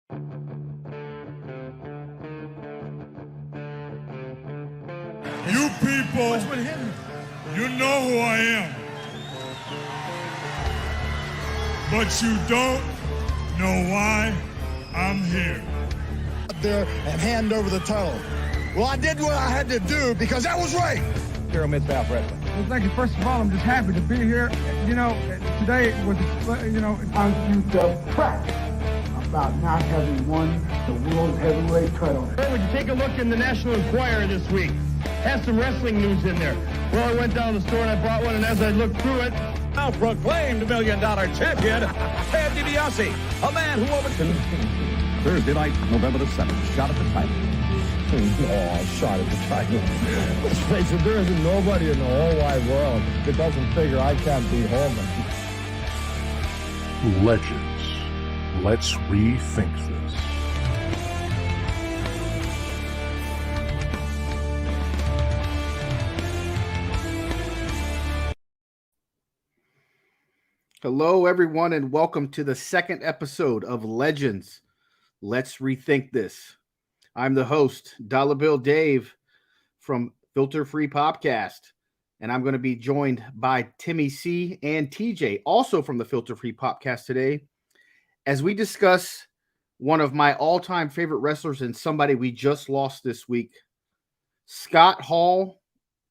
You people, you know who I am, but you don't know why I'm here. There and hand over the title. Well, I did what I had to do because that was right. Here on Mid-South Wrestling. Well, thank you. First of all, I'm just happy to be here. You know, today was, I'm trapped about not having won the World Heavyweight title. Would you take a look in the National Enquirer this week? Has some wrestling news in there. Well, I went down to the store and I bought one, and as I looked through it, Now proclaimed $1 million champion, Ted DiBiase, a man who overcame. Thursday night, November the 7th, shot at the title. Oh, shot at the title. Let's face it, there isn't nobody in the whole wide world that doesn't figure I can't beat Holman. Legends. Let's rethink this. Hello, everyone, and welcome to the second episode of Legends. Let's rethink this. I'm the host, Dollar Bill Dave from Filter Free Popcast, and I'm going to be joined by Timmy C and TJ, also from the Filter Free Popcast today, as we discuss one of my all-time favorite wrestlers and somebody we just lost this week, Scott Hall,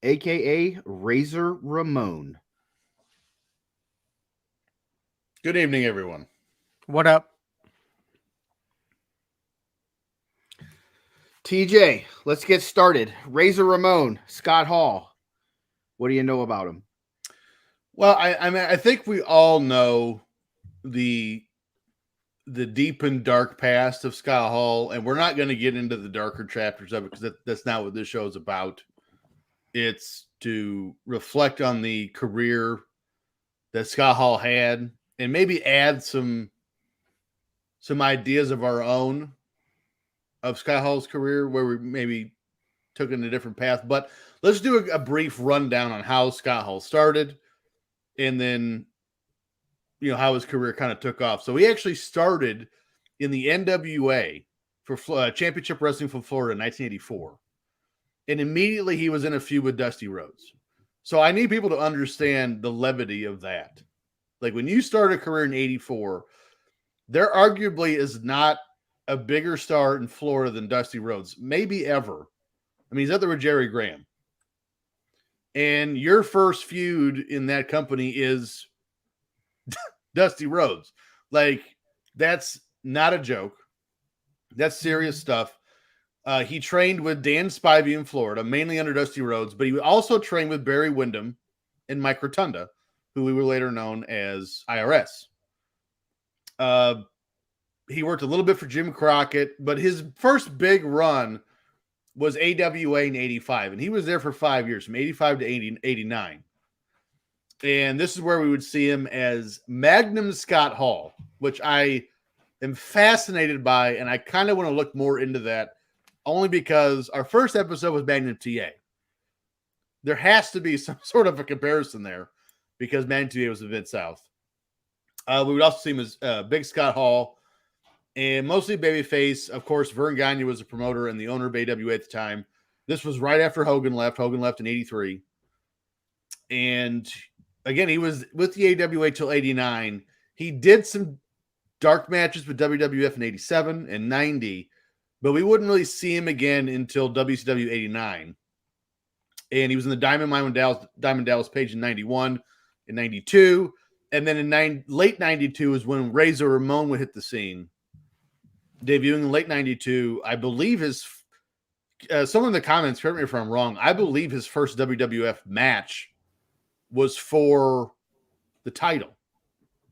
a.k.a. Razor Ramon. Good evening, everyone. What up? TJ, let's get started. Razor Ramon, Scott Hall. What do you know about him? Well, I think we all know the deep and dark past of Scott Hall, and we're not going to get into the darker chapters of it because that's not what this show is about. It's to reflect on the career that Scott Hall had and maybe add some ideas of our own of Scott Hall's career where we maybe took in a different path. But let's do a brief rundown on how Scott Hall started and then, how his career kind of took off. So he actually started in the NWA for Championship Wrestling from Florida in 1984. And immediately he was in a feud with Dusty Rhodes. So I need people to understand the levity of that. Like when you start a career in 84, there arguably is not a bigger star in Florida than Dusty Rhodes, maybe ever. I mean, he's up there with Jerry Graham. And your first feud in that company is Dusty Rhodes. Like, that's not a joke. That's serious stuff. He trained with Dan Spivey in Florida, mainly under Dusty Rhodes, but he also trained with Barry Windham and Mike Rotunda, who we were later known as IRS. He worked a little bit for Jim Crockett, but his first big run was AWA in 85, and he was there for 5 years, from 85 to 89. And this is where we would see him as Magnum Scott Hall, which I am fascinated by, and I kind of want to look more into that, only because our first episode was Magnum TA. There has to be some sort of a comparison there, because Magnum TA was the Mid-South. We would also see him as Big Scott Hall, and mostly babyface. Of course, Vern Gagne was a promoter and the owner of AWA at the time. This was right after Hogan left. Hogan left in 83. And again, he was with the AWA till 89. He did some dark matches with WWF in 87 and 90, but we wouldn't really see him again until WCW 89. And he was in the Diamond Mine with Diamond Dallas Page in 91 and 92. And then in late 92 is when Razor Ramon would hit the scene. Debuting in late 92, I believe someone in the comments, correct me if I'm wrong, I believe his first WWF match was for the title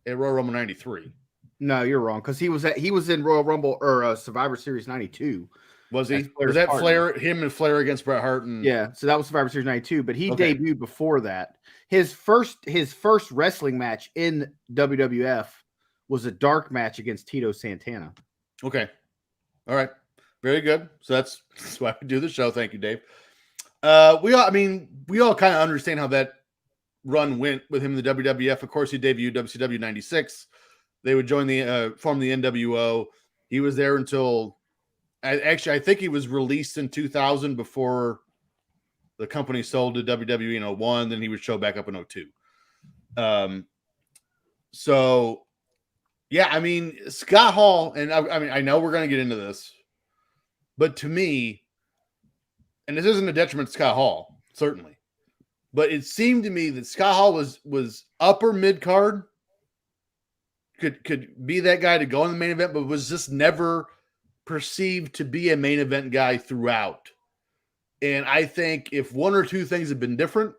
at Royal Rumble 93. No, you're wrong, because he was in Royal Rumble or Survivor Series 92. Was he? Was that Flair, him and Flair against Bret Hart? Yeah, so that was Survivor Series 92, but he debuted before that. His first wrestling match in WWF was a dark match against Tito Santana. Okay. All right. Very good. So that's why we do the show. Thank you, Dave. We all kind of understand how that run went with him in the WWF. Of course, he debuted WCW 96. They would form the NWO. He was there until I think he was released in 2000 before the company sold to WWE in 01. Then he would show back up in 02. So, yeah, I mean, Scott Hall, and I know we're going to get into this, but to me, and this isn't a detriment to Scott Hall, certainly, but it seemed to me that Scott Hall was upper mid card, could be that guy to go in the main event, but was just never perceived to be a main event guy throughout. And I think if one or two things had been different,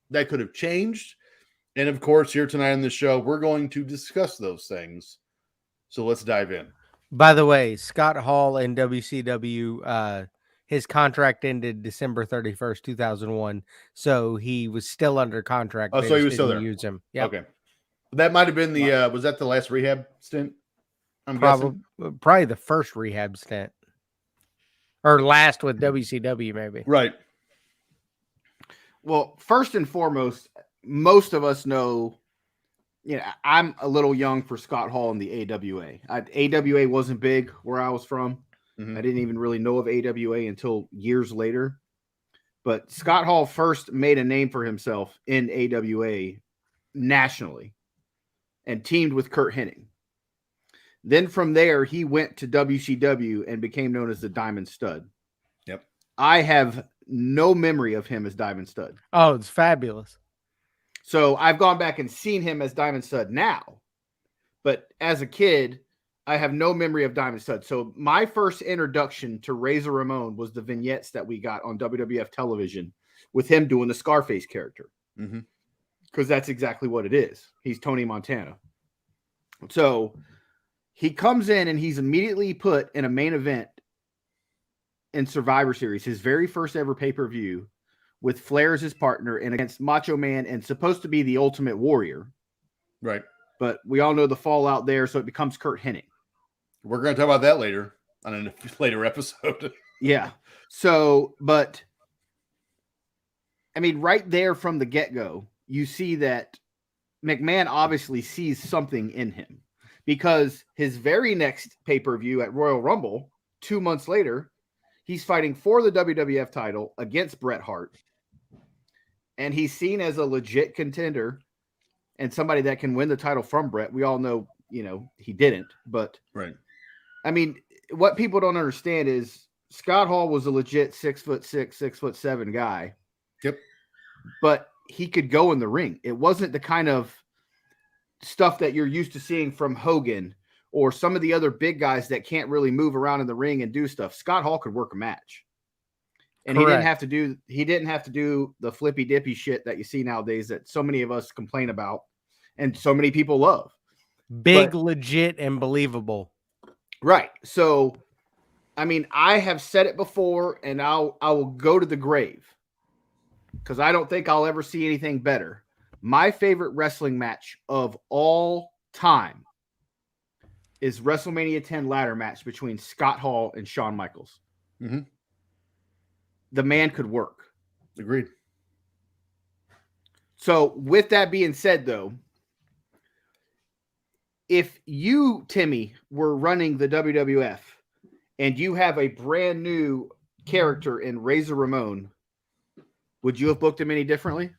that could have changed. And of course, here tonight on the show, we're going to discuss those things. So let's dive in. By the way, Scott Hall in WCW, his contract ended December 31st, 2001. So he was still under contract. Oh, so he was still there. Use him. Yep. Okay. That might have been the, was that the last rehab stint? I'm guessing. guessing. Probably the first rehab stint. Or last with WCW, maybe. Right. Well, first and foremost, most of us know, I'm a little young for Scott Hall in the AWA. AWA wasn't big where I was from. Mm-hmm. I didn't even really know of AWA until years later. But Scott Hall first made a name for himself in AWA nationally and teamed with Curt Hennig. Then from there, he went to WCW and became known as the Diamond Stud. Yep. I have no memory of him as Diamond Stud. Oh, it's fabulous. So I've gone back and seen him as Diamond Stud now. But as a kid, I have no memory of Diamond Stud. So my first introduction to Razor Ramon was the vignettes that we got on WWF television with him doing the Scarface character. Mm-hmm. Because that's exactly what it is. He's Tony Montana. So he comes in and he's immediately put in a main event in Survivor Series, his very first ever pay-per-view, with Flair as his partner and against Macho Man and supposed to be the Ultimate Warrior. Right. But we all know the fallout there, so it becomes Curt Hennig. We're going to talk about that later on a later episode. Yeah. So, but I mean, right there from the get-go, you see that McMahon obviously sees something in him. Because his very next pay-per-view at Royal Rumble, 2 months later, he's fighting for the WWF title against Bret Hart. And he's seen as a legit contender and somebody that can win the title from Bret. We all know, he didn't. But, right. I mean, what people don't understand is Scott Hall was a legit 6'6", 6'7" guy. Yep. But he could go in the ring. It wasn't the kind of stuff that you're used to seeing from Hogan or some of the other big guys that can't really move around in the ring and do stuff. Scott Hall could work a match. And Correct. he didn't have to do the flippy dippy shit that you see nowadays that so many of us complain about and so many people love. Big, legit, and believable. Right. So, I mean, I have said it before and I will go to the grave because I don't think I'll ever see anything better. My favorite wrestling match of all time is WrestleMania 10 ladder match between Scott Hall and Shawn Michaels. Mm-hmm. The man could work. Agreed. So with that being said, though, if you, Timmy, were running the WWF and you have a brand new character in Razor Ramon, would you have booked him any differently?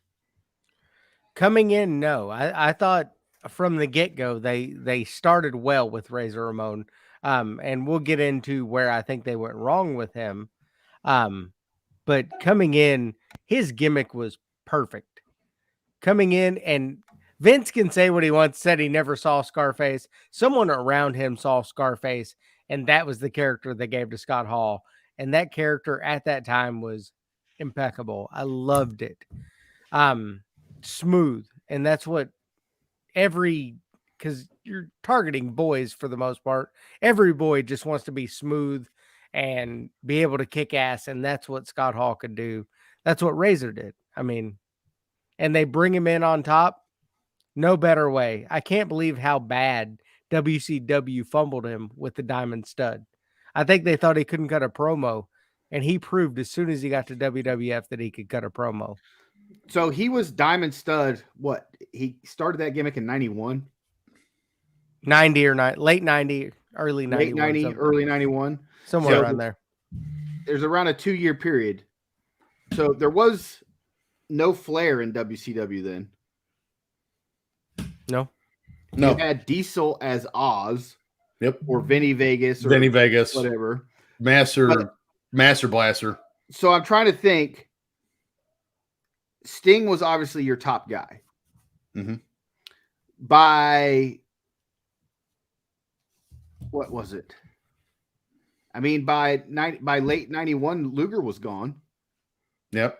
Coming in, no. I thought from the get-go they started well with Razor Ramon, and we'll get into where I think they went wrong with him. But coming in, his gimmick was perfect. Coming in, and Vince can say what he wants, said he never saw Scarface. Someone around him saw Scarface, and that was the character they gave to Scott Hall. And that character at that time was impeccable. I loved it. Smooth, and that's what because you're targeting boys for the most part. Every boy just wants to be smooth and be able to kick ass, and that's what Scott Hall could do. That's what Razor did. I mean, and they bring him in on top. No better way. I can't believe how bad WCW fumbled him with the Diamond Stud. I think they thought he couldn't cut a promo, and he proved as soon as he got to WWF that he could cut a promo. So he was Diamond Stud. What? He started that gimmick in 91? 90 or late 90. early late 91, 90, early 91. somewhere So around there. There's around a 2-year period. So there was no Flair in WCW then. No. You had Diesel as Oz. Yep. Or Vinny Vegas. Or Vinny Vegas. Whatever. Master Blaster. So I'm trying to think. Sting was obviously your top guy. Mm-hmm. By what was it? I mean, by late 91, Luger was gone. Yep.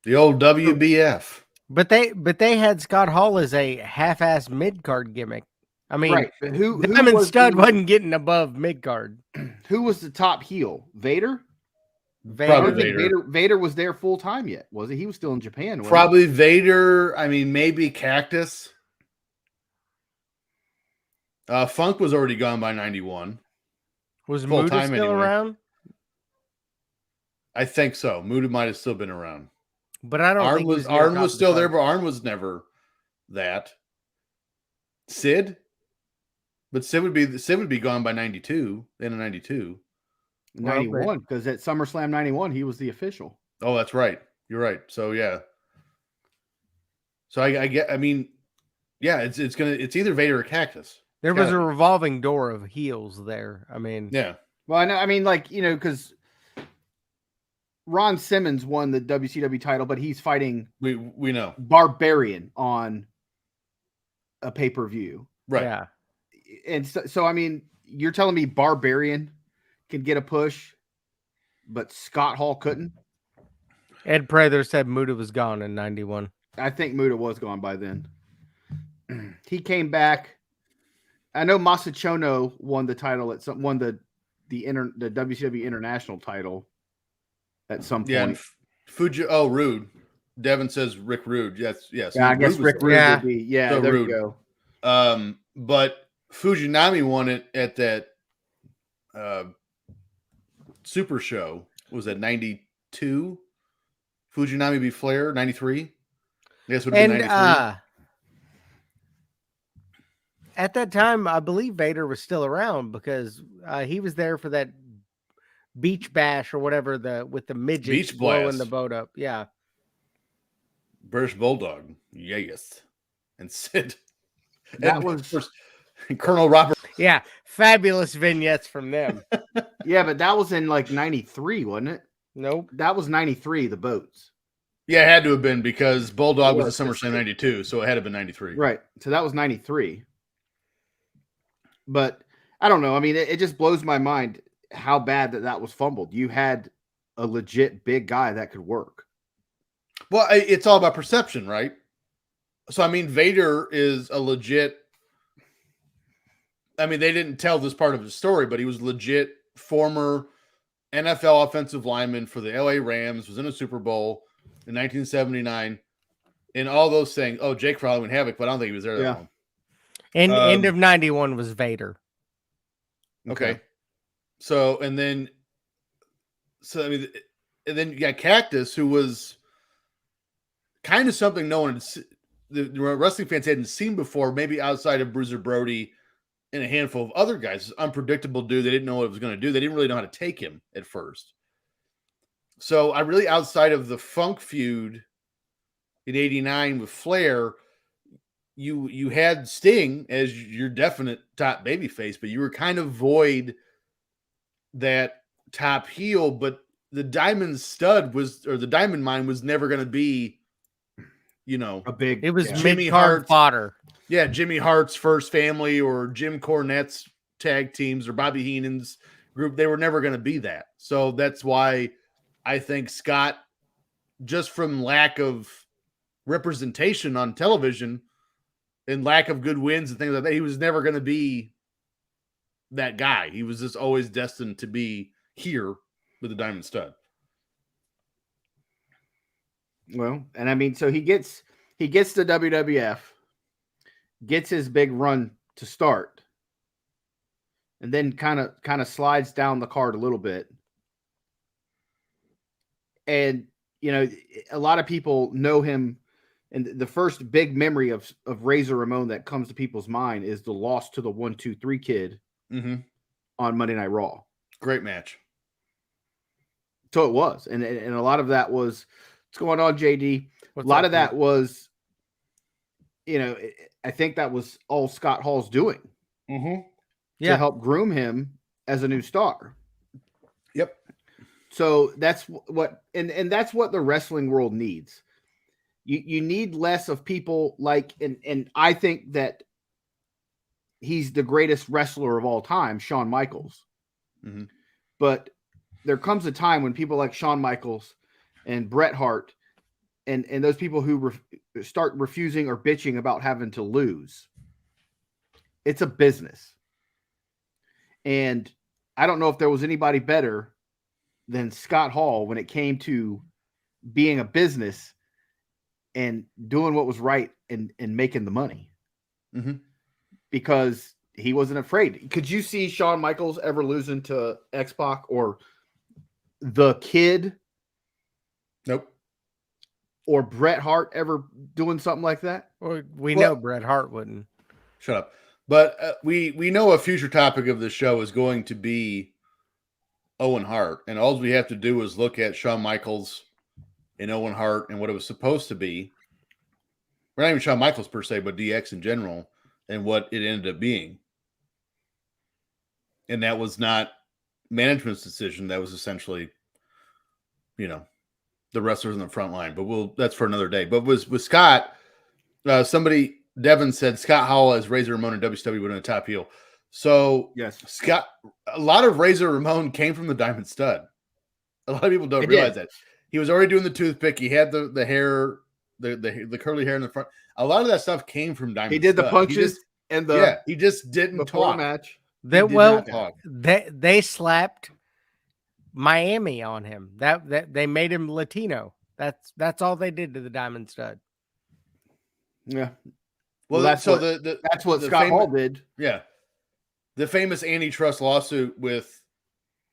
The old WBF. But they had Scott Hall as a half-ass mid-card gimmick. I mean, right. But who Diamond was Stud wasn't getting above mid-card. Who was the top heel? Vader? Probably Vader was there full time yet, was he? He was still in Japan. Probably Vader. I mean, maybe Cactus. Funk was already gone by 91. Was Muda still around? I think so. Muda might have still been around. But I don't think Arn was still there, but Arn was never that. Sid? But Sid would be gone by 92, end of 92. 91, because at SummerSlam 91, he was the official. Oh, that's right. You're right. So yeah. So I mean, yeah, it's either Vader or Cactus. There was a revolving door of heels there. I mean, yeah. Well, I know. I mean, like, you know, because Ron Simmons won the WCW title, but he's fighting. We know Barbarian on a pay-per-view, right? Yeah. And so I mean, you're telling me Barbarian can get a push, but Scott Hall couldn't? Ed Prather said Muda was gone in 91. I think Muda was gone by then. He came back. I know Masachono won the title at some the WCW International title at some point. Yeah, Rude. Devin says Rick Rude. Yes. Yeah, I guess Rick Rude would be. Yeah, so there Rude. You go. But Fujinami won it at that Super Show. Was that 92? Fujinami beat Flair, 93? Yes, would have been 93. At that time, I believe Vader was still around because he was there for that beach bash or whatever with the midgets blowing the boat up. Yeah. British Bulldog. Yes. And Sid. That was first, Colonel Robert. Yeah. Fabulous vignettes from them. Yeah, but that was in like 93, wasn't it? Nope. That was 93, the boats. Yeah, it had to have been because Bulldog was a SummerSlam 92, so it had to have been 93. Right. So that was 93. But I don't know. I mean, it just blows my mind how bad that was fumbled. You had a legit big guy that could work. Well, it's all about perception, right? So, I mean, Vader is a legit. I mean, they didn't tell this part of the story, but he was legit former NFL offensive lineman for the LA Rams, was in a Super Bowl in 1979, and all those things. Oh, Jake for Halloween Havoc, but I don't think he was there that long. And end of 91 was Vader. Okay. So, I mean, and then you got Cactus, who was kind of something no one, the wrestling fans hadn't seen before, maybe outside of Bruiser Brody and a handful of other guys. Unpredictable dude. They didn't know what it was going to do. They didn't really know how to take him at first. So I really, outside of the Funk feud in 89 with Flair, you had Sting as your definite top babyface, but you were kind of void that top heel. But the Diamond Stud the Diamond Mine was never going to be, a big. It was Jimmy Hart fodder. Yeah, Jimmy Hart's First Family or Jim Cornette's tag teams or Bobby Heenan's group. They were never going to be that. So that's why I think Scott, just from lack of representation on television and lack of good wins and things like that, he was never going to be that guy. He was just always destined to be here with the Diamond Stud. Well, and I mean, so he gets the WWF, gets his big run to start, and then kind of slides down the card a little bit. And, a lot of people know him And the first big memory of Razor Ramon that comes to people's mind is the loss to the 1-2-3 Kid on Monday Night Raw. Great match. So it was, and a lot of that was what's going on, JD. What's a lot up, of that dude? was, I think that was all Scott Hall's doing to help groom him as a new star. Yep. So that's what, and that's what the wrestling world needs. You need less of people like, and I think that he's the greatest wrestler of all time, Shawn Michaels. But there comes a time when people like Shawn Michaels and Bret Hart and those people who start refusing or bitching about having to lose. It's a business. And I don't know if there was anybody better than Scott Hall when it came to being a business and doing what was right and making the money. Because he wasn't afraid. Could you see Shawn Michaels ever losing to X-Pac or the Kid? Nope. Or Bret Hart ever doing something like that? Well, we know Bret Hart wouldn't. Shut up. But we know a future topic of the show is going to be Owen Hart. And all we have to do is look at Shawn Michaels and Owen Hart and what it was supposed to be. Or not even Shawn Michaels per se, but DX in general, and what it ended up being. And that was not management's decision. That was essentially, the wrestlers in the front line. But that's for another day. But with Scott, Devin said Scott Hall as Razor Ramon and WCW would have a top heel. So yes, Scott, a lot of Razor Ramon came from the Diamond Stud. A lot of people don't realize that. He was already doing the toothpick. He had the hair, the curly hair in the front. A lot of that stuff came from Diamond Stud. He did the punches he just didn't talk. The match. They slapped Miami on him. That they made him Latino. That's all they did to the Diamond Stud. Yeah. Well, that's what Scott Hall did. Yeah. The famous antitrust lawsuit with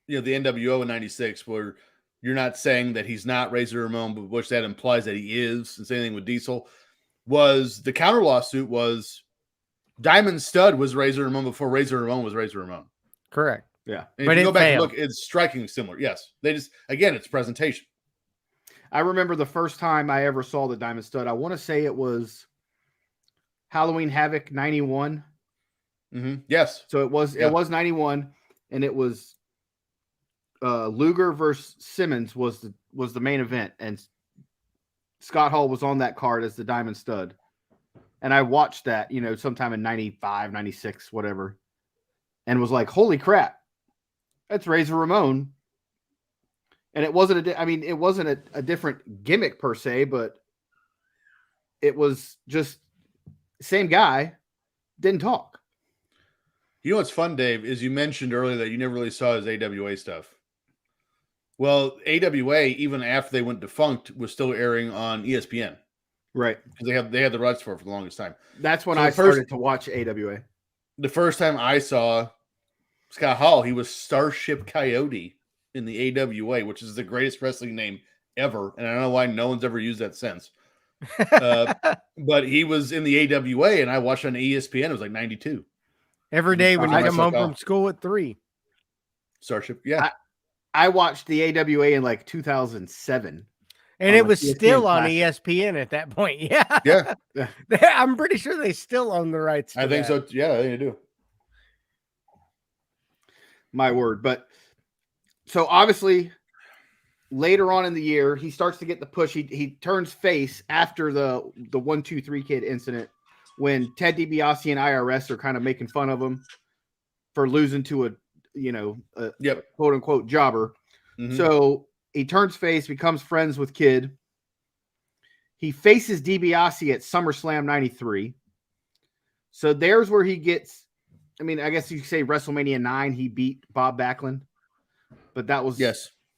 the NWO in '96, where you're not saying that he's not Razor Ramon, but which that implies that he is, and same thing with Diesel, was the counter lawsuit was Diamond Stud was Razor Ramon before Razor Ramon was Razor Ramon. Correct. Yeah. And if you go back and look, it's strikingly similar. Yes. It's presentation. I remember the first time I ever saw the Diamond Stud. I want to say it was Halloween Havoc 91. Yes. So it was 91, and it was Luger versus Simmons was the main event, and Scott Hall was on that card as the Diamond Stud. And I watched that, sometime in 95, 96, whatever, and was like, holy crap, that's Razor Ramon. And it wasn't a different gimmick per se, but it was just same guy, didn't talk. You know what's fun, Dave, is you mentioned earlier that you never really saw his AWA stuff. Well, AWA, even after they went defunct, was still airing on ESPN. Right. Because they had the rights for it for the longest time. That's when I started to watch AWA. The first time I saw Scott Hall, he was Starship Coyote in the AWA, which is the greatest wrestling name ever. And I don't know why no one's ever used that since. But he was in the AWA, and I watched on ESPN. It was like 92. Every day when you come home from school at 3. Starship, yeah. I watched the AWA in like 2007. And it was still on ESPN at that point. Yeah. Yeah. I'm pretty sure they still own the rights. I think so. Yeah, they do. My word. But so obviously later on in the year, he starts to get the push. He turns face after the 1-2-3 Kid incident when Ted DiBiase and IRS are kind of making fun of him for losing to a quote unquote jobber. So he turns face, becomes friends with Kid. He faces DiBiase at SummerSlam 93. So there's where he gets, I guess you could say WrestleMania 9, he beat Bob Backlund. But that was,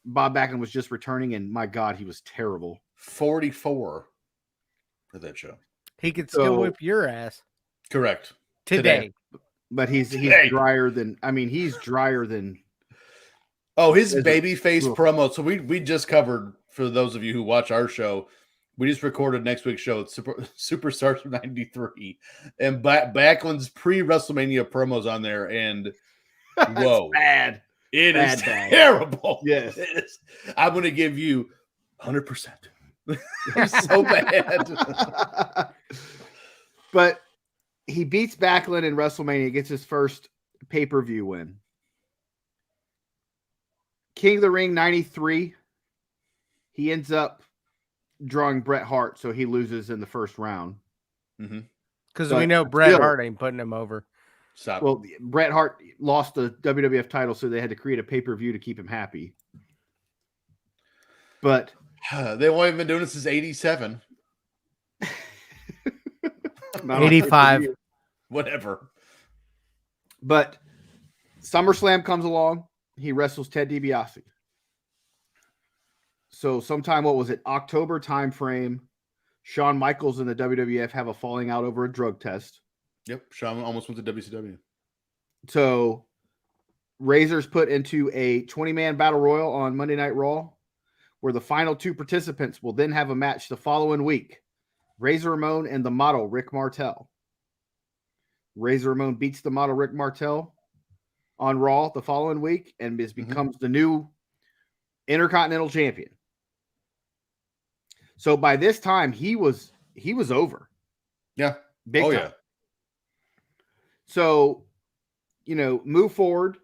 Bob Backlund was just returning, and my God, he was terrible. 44 for that show. He could still whip your ass. Correct. Today. But he's drier than, he's drier than. Oh, his babyface promo. So we just covered, for those of you who watch our show, We just recorded next week's show. It's Superstars 93. And Backlund's pre-WrestleMania promos on there. And whoa. Bad. It Bad, is bad. terrible. Yes. It is. I'm going to give you 100%. It's so bad. But he beats Backlund in WrestleMania, gets his first pay-per-view win. King of the Ring 93. He ends up drawing Bret Hart, so he loses in the first round. Because we know Bret Hart ain't putting him over. Stop. Well, Bret Hart lost the WWF title, so they had to create a pay-per-view to keep him happy. But they've only been doing this since 87. 85. Whatever. But SummerSlam comes along. He wrestles Ted DiBiase. So sometime, what was it, October time frame, Shawn Michaels and the WWF have a falling out over a drug test. Yep, Shawn almost went to WCW. So Razor's put into a 20-man battle royal on Monday Night Raw, where the final two participants will then have a match the following week. Razor Ramon and the model Rick Martel. Razor Ramon beats the model Rick Martel on Raw the following week and becomes the new Intercontinental Champion. So by this time, he was over. Yeah. Big time. Yeah. So, move forward.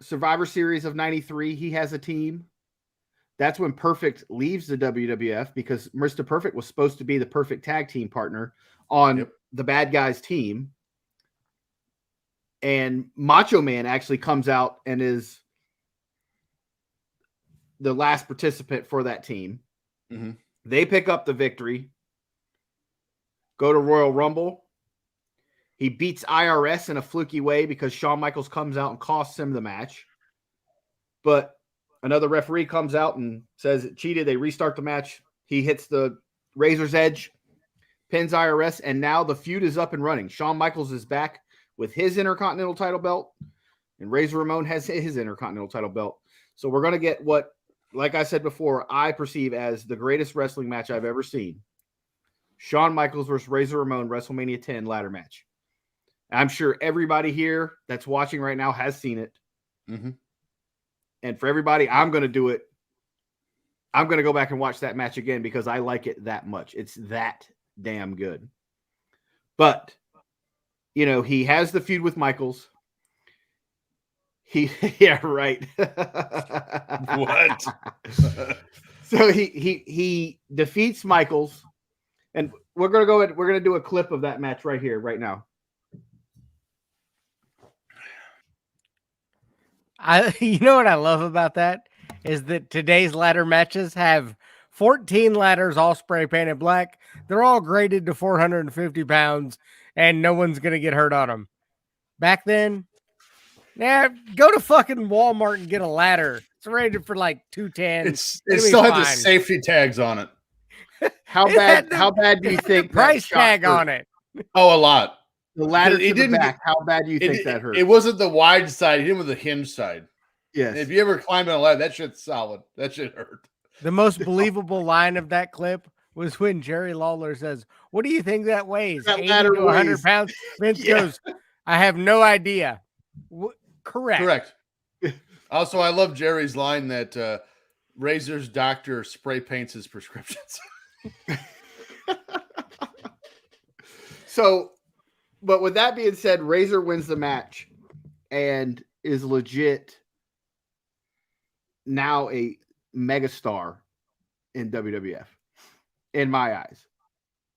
Survivor Series of 93, he has a team. That's when Perfect leaves the WWF because Mr. Perfect was supposed to be the perfect tag team partner on the bad guys team. And Macho Man actually comes out and is the last participant for that team. They pick up the victory, go to Royal Rumble. He beats IRS in a fluky way because Shawn Michaels comes out and costs him the match. But another referee comes out and says it cheated. They restart the match. He hits the Razor's Edge, pins IRS, and now the feud is up and running. Shawn Michaels is back with his Intercontinental title belt, and Razor Ramon has his Intercontinental title belt. So we're going to get what, like I said before, I perceive as the greatest wrestling match I've ever seen. Shawn Michaels versus Razor Ramon, WrestleMania 10 ladder match. I'm sure everybody here that's watching right now has seen it. And for everybody, I'm going to do it. I'm going to go back and watch that match again because I like it that much. It's that damn good. But, he has the feud with Michaels. Yeah, right. What? So he defeats Michaels, and we're gonna do a clip of that match right here, right now. You know what I love about that is that today's ladder matches have 14 ladders all spray painted black. They're all graded to 450 pounds, and no one's gonna get hurt on them. Back then, go to fucking Walmart and get a ladder. It's rated for like 210. It still had the safety tags on it. How bad do you think the price tag on it? Oh, a lot. The ladder to the back. How bad do you think that hurt? It wasn't the wide side. He did with the hinge side. Yes. If you ever climbed on a ladder, that shit's solid. That shit hurt. The most believable line of that clip was when Jerry Lawler says, "What do you think that weighs? That 80 ladder to 100 weighs." pounds?" Vince goes, "I have no idea." Correct. Also, I love Jerry's line that Razor's doctor spray paints his prescriptions. So, but with that being said, Razor wins the match and is legit now a megastar in WWF, in my eyes.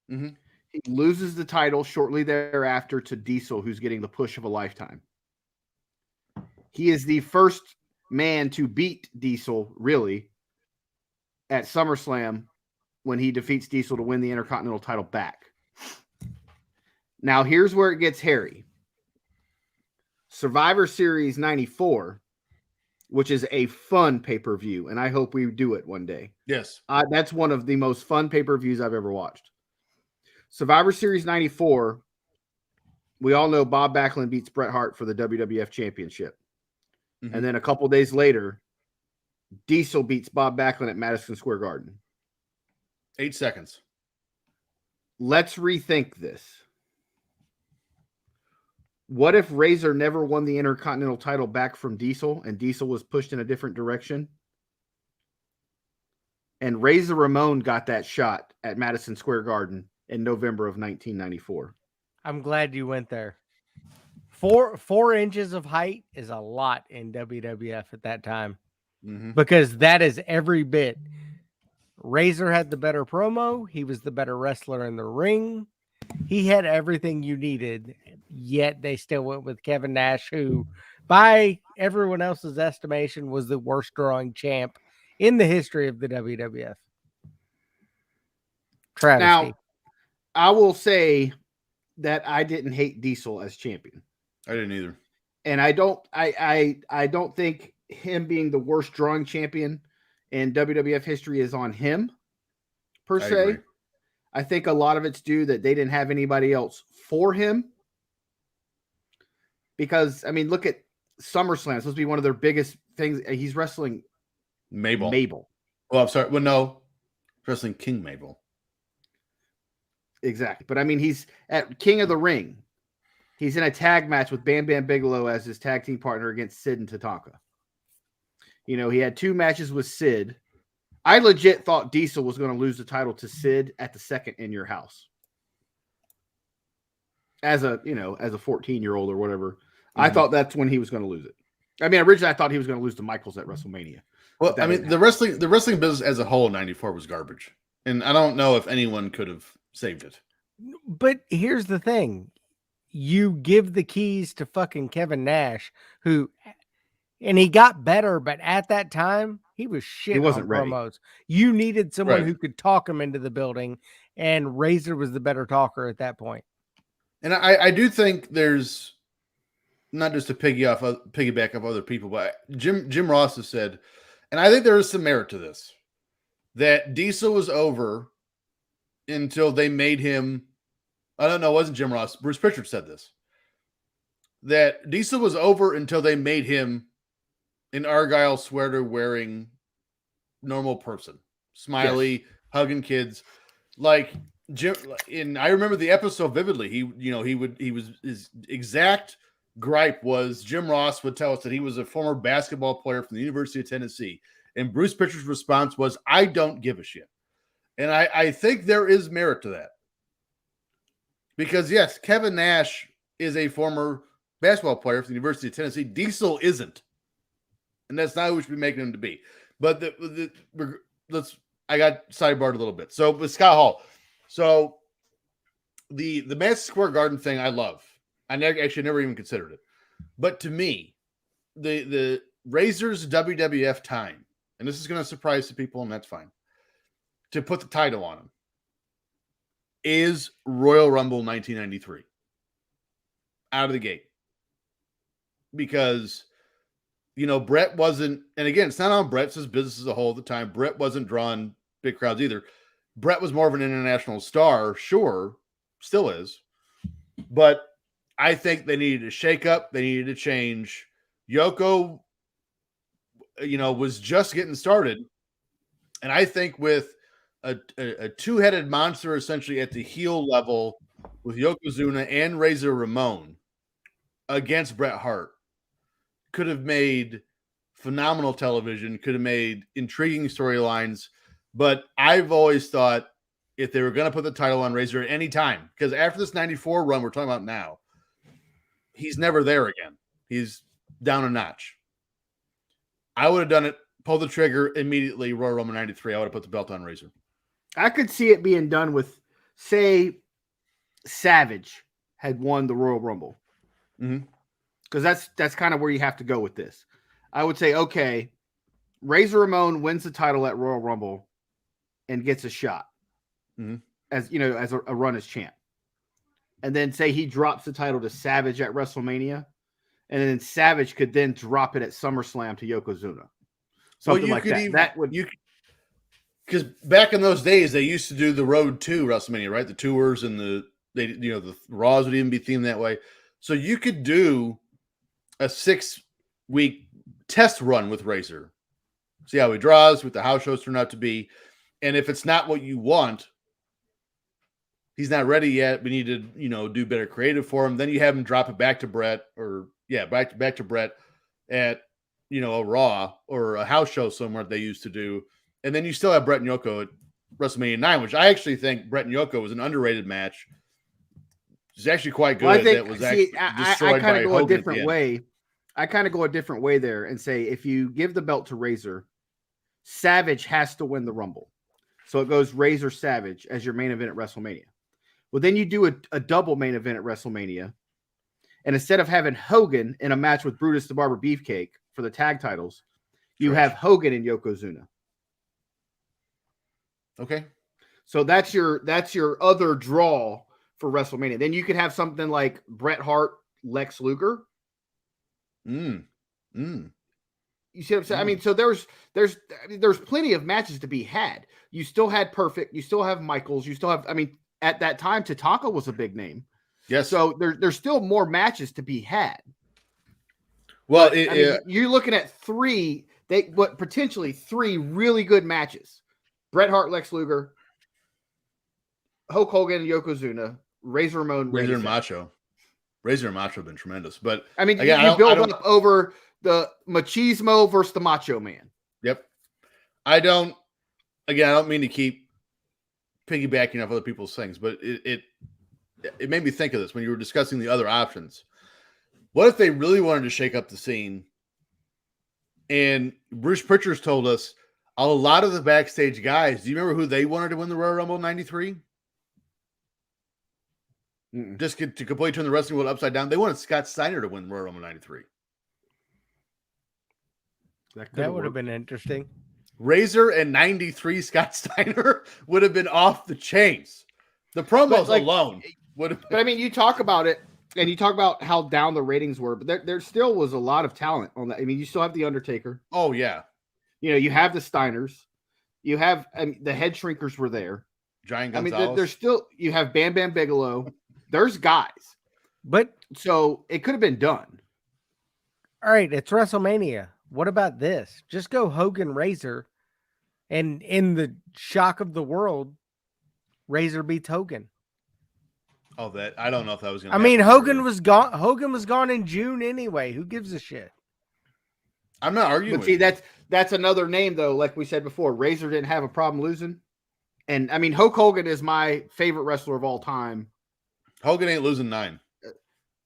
He loses the title shortly thereafter to Diesel, who's getting the push of a lifetime. He is the first man to beat Diesel, really, at SummerSlam when he defeats Diesel to win the Intercontinental title back. Now, here's where it gets hairy. Survivor Series 94, which is a fun pay-per-view, and I hope we do it one day. Yes. That's one of the most fun pay-per-views I've ever watched. Survivor Series 94, we all know Bob Backlund beats Bret Hart for the WWF Championship. And then a couple days later, Diesel beats Bob Backlund at Madison Square Garden. 8 seconds. Let's rethink this. What if Razor never won the Intercontinental title back from Diesel and Diesel was pushed in a different direction? And Razor Ramon got that shot at Madison Square Garden in November of 1994. I'm glad you went there. 4 inches of height is a lot in WWF at that time, because that is every bit. Razor had the better promo. He was the better wrestler in the ring. He had everything you needed, yet they still went with Kevin Nash, who, by everyone else's estimation, was the worst drawing champ in the history of the WWF. Travesty. Now, I will say that I didn't hate Diesel as champion. I didn't either. And I don't think him being the worst drawing champion in WWF history is on him, per se. Agree. I think a lot of it's due that they didn't have anybody else for him. Because, I mean, look at SummerSlam. It's supposed to be one of their biggest things. He's wrestling Mabel. Oh, I'm sorry. Well, no. Wrestling King Mabel. Exactly. But, I mean, he's at King of the Ring. He's in a tag match with Bam Bam Bigelow as his tag team partner against Sid and Tatanka. You know, he had 2 matches with Sid. I legit thought Diesel was going to lose the title to Sid at the Second in Your House. As a 14-year-old or whatever. I thought that's when he was going to lose it. I mean, originally I thought he was going to lose to Michaels at WrestleMania. Well, I mean, the wrestling business as a whole in 94 was garbage. And I don't know if anyone could have saved it. But here's the thing. You give the keys to fucking Kevin Nash, and he got better, but at that time, he was shit. He wasn't on promos. You needed someone who could talk him into the building, and Razor was the better talker at that point. And I do think there's, not just to piggyback off other people, but Jim Ross has said, and I think there is some merit to this, that Diesel was over until they made him, I don't know, it wasn't Jim Ross, Bruce Pritchard said this, that Diesel was over until they made him an Argyle sweater wearing normal person, smiley, hugging kids, like Jim. And I remember the episode vividly. His exact gripe was Jim Ross would tell us that he was a former basketball player from the University of Tennessee, and Bruce Pritchard's response was, "I don't give a shit." And I think there is merit to that, because yes, Kevin Nash is a former basketball player from the University of Tennessee. Diesel isn't. And that's not who we should be making him to be. But I got sidebarred a little bit. So with Scott Hall. So the Madison Square Garden thing I love. I never even considered it. But to me, the Razor's WWF time, and this is going to surprise some people, and that's fine, to put the title on him, is Royal Rumble 1993. Out of the gate. Because Brett wasn't, and again, it's not on Brett's business as a whole at the time. Brett wasn't drawing big crowds either. Brett was more of an international star, sure, still is. But I think they needed a shake-up. They needed to change. Yoko, was just getting started. And I think with a two-headed monster essentially at the heel level with Yokozuna and Razor Ramon against Bret Hart, could have made phenomenal television, could have made intriguing storylines. But I've always thought if they were going to put the title on Razor at any time, because after this 94 run we're talking about now, he's never there again. He's down a notch. I would have done it, pull the trigger immediately, Royal Rumble 93. I would have put the belt on Razor. I could see it being done with, say, Savage had won the Royal Rumble. Mm-hmm. Because that's kind of where you have to go with this. I would say, okay, Razor Ramon wins the title at Royal Rumble and gets a shot as a run as champ. And then say he drops the title to Savage at WrestleMania, and then Savage could then drop it at SummerSlam to Yokozuna. Something like that. Because back in those days, they used to do the road to WrestleMania, right? The tours and the Raws would even be themed that way. So you could do a 6-week test run with Razor. See how he draws, what the house shows turn out to be. And if it's not what you want, he's not ready yet. We need to, do better creative for him. Then you have him drop it back to Brett, back to Brett at, a Raw or a house show somewhere they used to do. And then you still have Brett and Yoko at WrestleMania 9, which I actually think Brett and Yoko was an underrated match. It's actually quite good. Well, I think, that was actually destroyed I kind by of go a Hogan different way. I kind of go a different way there and say, if you give the belt to Razor, Savage has to win the Rumble. So it goes Razor Savage as your main event at WrestleMania. Well, then you do a double main event at WrestleMania. And instead of having Hogan in a match with Brutus the Barber Beefcake for the tag titles, you have Hogan and Yokozuna. Okay. So that's your other draw for WrestleMania. Then you could have something like Bret Hart, Lex Luger. You see what I'm saying? I mean, so there's plenty of matches to be had. You still had Perfect. You still have Michaels. You still have, at that time, Tatanka was a big name. Yes. So there's still more matches to be had. Well, you're looking at potentially three really good matches. Bret Hart, Lex Luger, Hulk Hogan, Yokozuna, Razor Ramon, Razor and Macho. Razor and Macho have been tremendous. But again, you build up over the machismo versus the Macho Man. Yep. I don't mean to keep piggybacking off other people's things, but it made me think of this when you were discussing the other options. What if they really wanted to shake up the scene? And Bruce Pritchard's told us a lot of the backstage guys, do you remember who they wanted to win the Royal Rumble in 93? Just to completely turn the wrestling world upside down. They wanted Scott Steiner to win Royal Rumble 93. That would have been interesting. Razor and 93 Scott Steiner would have been off the chains. The promos alone would have been. But you talk about it, and you talk about how down the ratings were, but there still was a lot of talent on that. You still have The Undertaker. Oh, yeah. You have the Steiners. You have the Head Shrinkers were there. Giant Gonzalez. There's still, you have Bam Bam Bigelow. There's guys. But so it could have been done. All right, it's WrestleMania. What about this? Just go Hogan Razor, and in the shock of the world, Razor beats Hogan. Oh, I don't know if that was going to Hogan was gone. Hogan was gone in June anyway. Who gives a shit? I'm not arguing. But see, that's another name though. Like we said before, Razor didn't have a problem losing. And Hulk Hogan is my favorite wrestler of all time. Hogan ain't losing 9.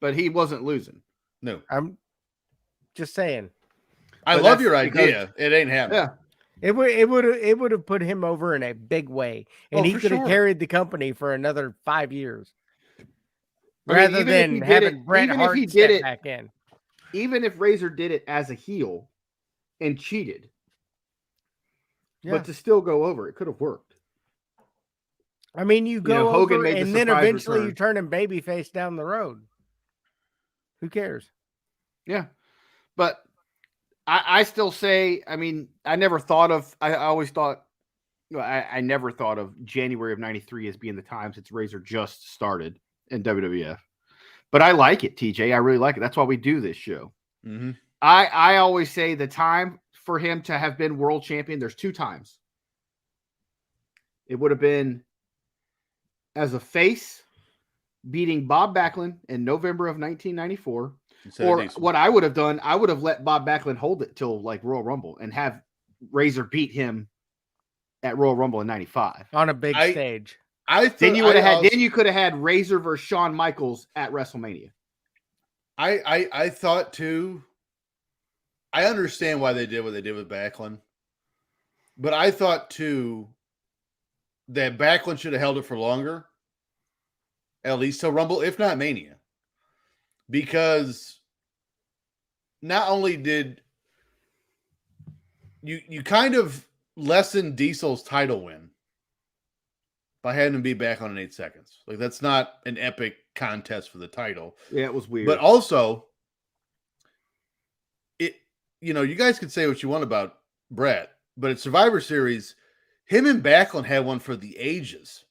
But he wasn't losing. No. I'm just saying. I love your idea. It ain't happening. Yeah. It would have put him over in a big way. And he could have carried the company for another 5 years. Rather than having Bret Hart step back in. Even if Razor did it as a heel and cheated. Yeah. But to still go over, it could have worked. You go over and then eventually you turn him babyface down the road. Who cares? Yeah. But I still say, I never thought of, I always thought, I never thought of January of 93 as being the time since Razor just started in WWF. But I like it, TJ. I really like it. That's why we do this show. Mm-hmm. I always say the time for him to have been world champion, there's 2 times. It would have been as a face beating Bob Backlund in November of 1994. Or what I would have done, I would have let Bob Backlund hold it till like Royal Rumble and have Razor beat him at Royal Rumble in 95 on a big stage. Then you could have had Razor versus Shawn Michaels at WrestleMania. I thought too. I understand why they did what they did with Backlund, but I thought too that Backlund should have held it for longer, at least till Rumble, if not Mania, because not only did you kind of lessen Diesel's title win by having him be back on in 8 seconds. Like, that's not an epic contest for the title. Yeah, it was weird. But also, you guys could say what you want about Brett, but at Survivor Series, him and Backlund had one for the ages.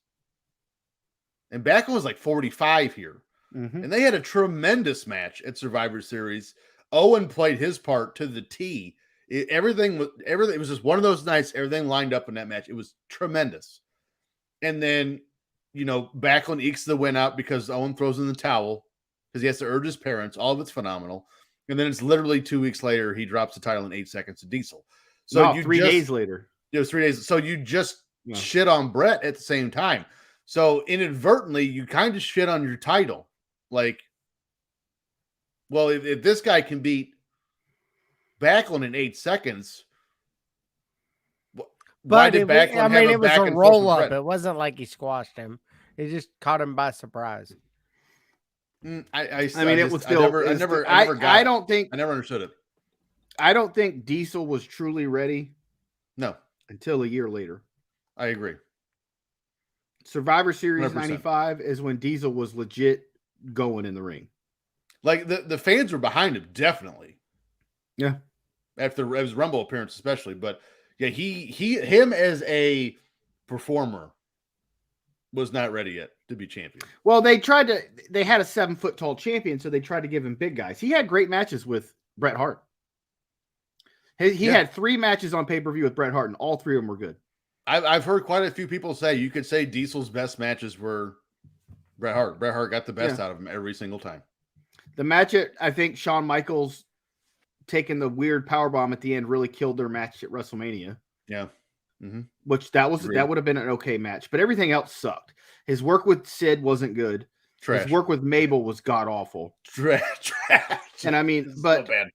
And Backlund was like 45 here. Mm-hmm. And they had a tremendous match at Survivor Series. Owen played his part to the T Everything was It was just one of those nights. Everything lined up in that match. It was tremendous. And then, Backlund ekes the win out because Owen throws in the towel because he has to urge his parents. All of it's phenomenal. And then it's literally 2 weeks later, he drops the title in 8 seconds to Diesel. So no, 3 days later. It was 3 days. So you just shit on Brett at the same time. So inadvertently, you kind of shit on your title. Like, well, if this guy can beat Backlund in 8 seconds, why did Backlund have it was a roll up. It wasn't like he squashed him. He just caught him by surprise. I never understood it. I don't think Diesel was truly ready. No, until a year later. I agree. Survivor Series 100%. 95 is when Diesel was legit going in the ring. Like the fans were behind him, definitely. Yeah. After his Rumble appearance, especially. But yeah, him as a performer was not ready yet to be champion. Well, they had a 7-foot tall champion, so they tried to give him big guys. He had great matches with Bret Hart. He had 3 matches on pay-per-view with Bret Hart, and all 3 of them were good. I've heard quite a few people say you could say Diesel's best matches were Bret Hart. Bret Hart got the best out of him every single time. The match I think Shawn Michaels taking the weird powerbomb at the end really killed their match at WrestleMania. Yeah. Mm-hmm. Which that would have been an okay match, but everything else sucked. His work with Sid wasn't good. Trash. His work with Mabel was god awful. Trash. And I mean, so bad.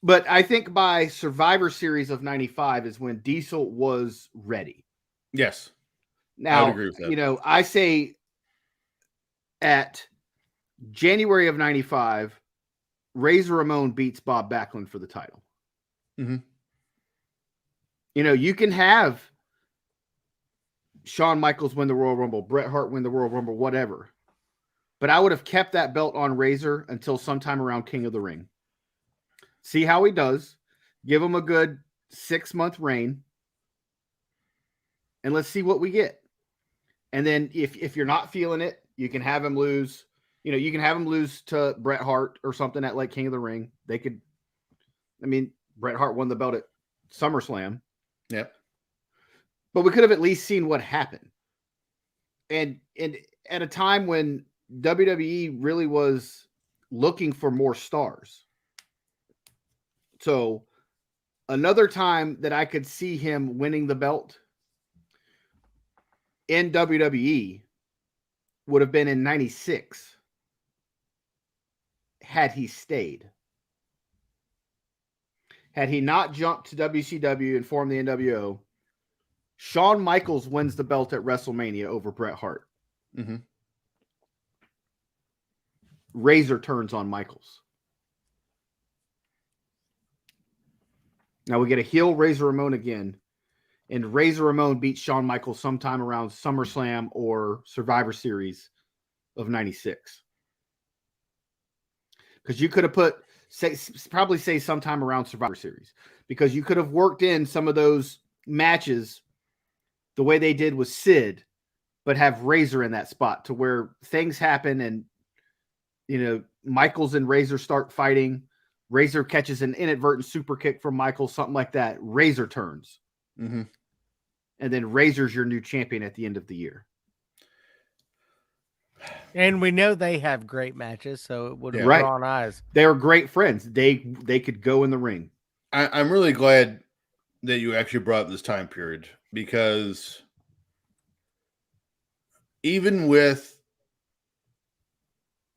But I think by Survivor Series of 95 is when Diesel was ready. Yes. Now, I would agree with that. I say at January of 95, Razor Ramon beats Bob Backlund for the title. Mm-hmm. You can have Shawn Michaels win the Royal Rumble, Bret Hart win the Royal Rumble, whatever. But I would have kept that belt on Razor until sometime around King of the Ring. See how he does. Give him a good 6-month reign. And let's see what we get. And then if you're not feeling it, you can have him lose. You can have him lose to Bret Hart or something at like King of the Ring. Bret Hart won the belt at SummerSlam. Yep. But we could have at least seen what happened. And at a time when WWE really was looking for more stars. So another time that I could see him winning the belt in WWE would have been in 96 had he stayed. Had he not jumped to WCW and formed the NWO, Shawn Michaels wins the belt at WrestleMania over Bret Hart. Mm-hmm. Razor turns on Michaels. Now we get a heel Razor Ramon again, and Razor Ramon beats Shawn Michaels sometime around SummerSlam or Survivor Series of 96. Because you could have probably say sometime around Survivor Series, because you could have worked in some of those matches the way they did with Sid, but have Razor in that spot to where things happen and, Michaels and Razor start fighting. Razor catches an inadvertent super kick from Michaels, something like that. Razor turns. Mm-hmm. And then Razor's your new champion at the end of the year. And we know they have great matches, so it would have drawn eyes. They are great friends. They could go in the ring. I'm really glad that you actually brought up this time period, because even with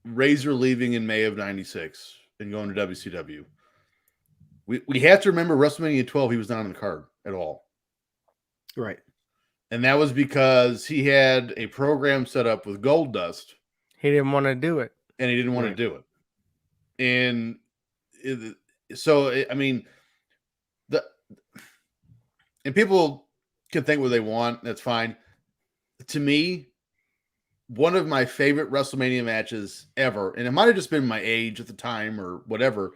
Razor leaving in May of 96 and going to WCW, we have to remember WrestleMania 12, he was not on the card at all. Right. And that was because he had a program set up with Goldust. He didn't want to do it. And he didn't want to do it. And and people can think what they want. That's fine. To me, one of my favorite WrestleMania matches ever, and it might have just been my age at the time or whatever,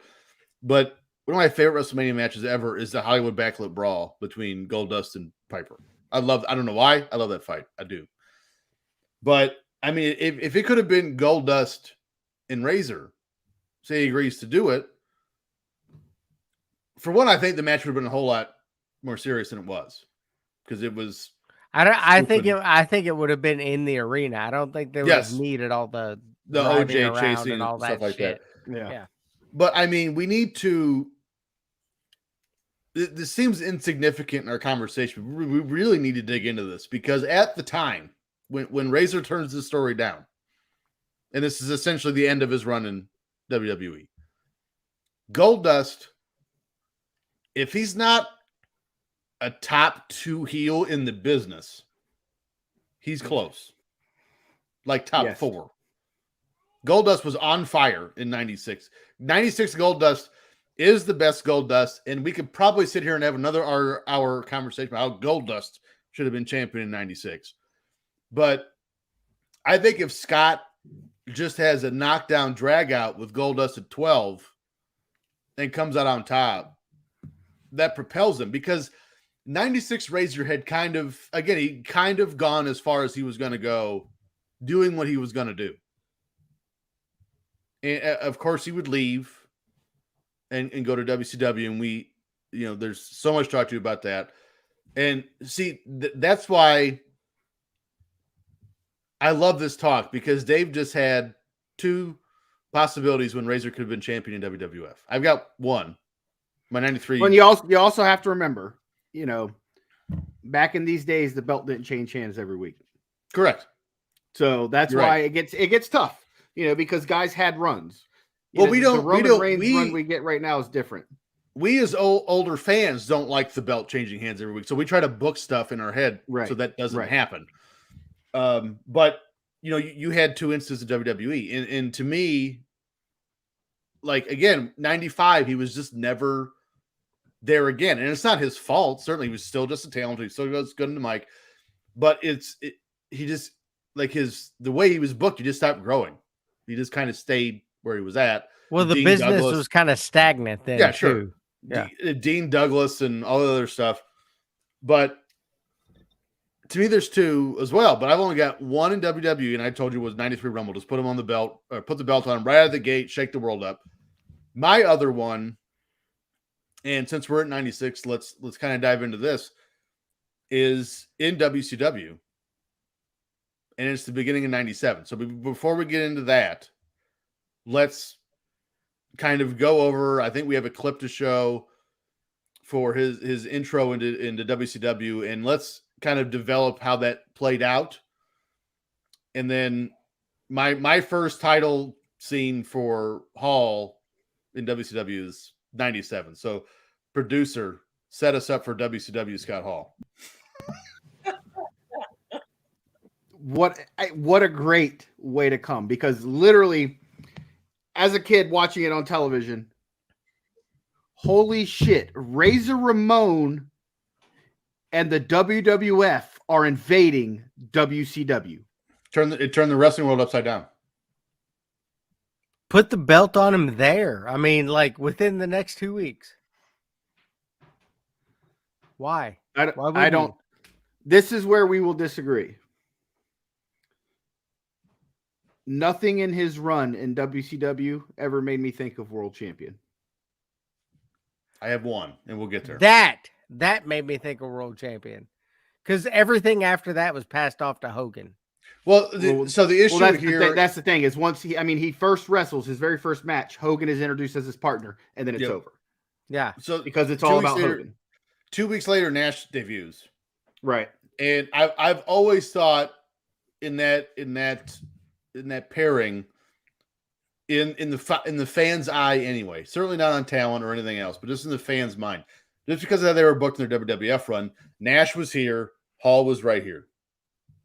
but one of my favorite WrestleMania matches ever is the Hollywood Backlit Brawl between Goldust and Piper. I don't know why. I love that fight. I do. But, if it could have been Goldust and Razor, say he agrees to do it, for one, I think the match would have been a whole lot more serious than it was, because it was. I think it would have been in the arena. I don't think they would have needed all the driving OJ around chasing and all stuff that like shit. that. Yeah. But I mean, we need to. This seems insignificant in our conversation. We really need to dig into this, because at the time when Razor turns the story down, and this is essentially the end of his run in WWE, Goldust, if he's not a top 2 heel in the business, he's close. Like top 4. Goldust was on fire in 96. 96 Goldust is the best Goldust, and we could probably sit here and have another hour conversation about how Goldust should have been champion in 96. But I think if Scott just has a knockdown drag out with Goldust at 12 and comes out on top, that propels him, because 96 Razor had he kind of gone as far as he was going to go, doing what he was going to do. And of course he would leave and go to WCW, and there's so much to talk to you about that. And see, that's why I love this talk, because Dave just had 2 possibilities when Razor could have been champion in WWF. I've got one, my 93. Well, you also have to remember, back in these days, the belt didn't change hands every week. Correct. So that's why it gets tough, because guys had runs. The Roman Reigns run we get right now is different. We as older fans don't like the belt changing hands every week, so we try to book stuff in our head so that doesn't happen. But you had 2 instances of WWE, and to me, like, again, 95, he was just never there again, and it's not his fault. Certainly, he was still just a talent. He still goes good in the mic, but he just, like, the way he was booked, he just stopped growing. He just kind of stayed where he was at. Well, the business was kind of stagnant then. Yeah, sure. Too. Yeah. Dean Douglas and all the other stuff. But to me, there's 2 as well. But I've only got 1 in WWE, and I told you it was 93 Rumble. Just put him on the belt, or put the belt on him right out of the gate, shake the world up. My other one, and since we're at 96, let's kind of dive into this, is in WCW. And it's the beginning of 97. So before we get into that, let's kind of go over, I think we have a clip to show for his intro into WCW, and let's kind of develop how that played out. And then my first title scene for Hall in WCW is 97. So producer, set us up for WCW Scott Hall. What a great way to come, because literally, as a kid watching it on television, holy shit, Razor Ramon and the WWF are invading WCW. It turned the wrestling world upside down. Put the belt on him there. I mean, like, within the next 2 weeks. Why? I don't. This is where we will disagree. Nothing in his run in WCW ever made me think of world champion. I have one, and we'll get there. That made me think of world champion, because everything after that was passed off to Hogan. So the issue that's the thing is, once he first wrestles his very first match, Hogan is introduced as his partner, and then it's over. Yeah. So because it's all about Hogan. 2 weeks later, Nash debuts. Right. And I've always thought in that pairing, in the fans' eye anyway, certainly not on talent or anything else, but just in the fans' mind, just because of how they were booked in their WWF run, Nash was here, Hall was right here.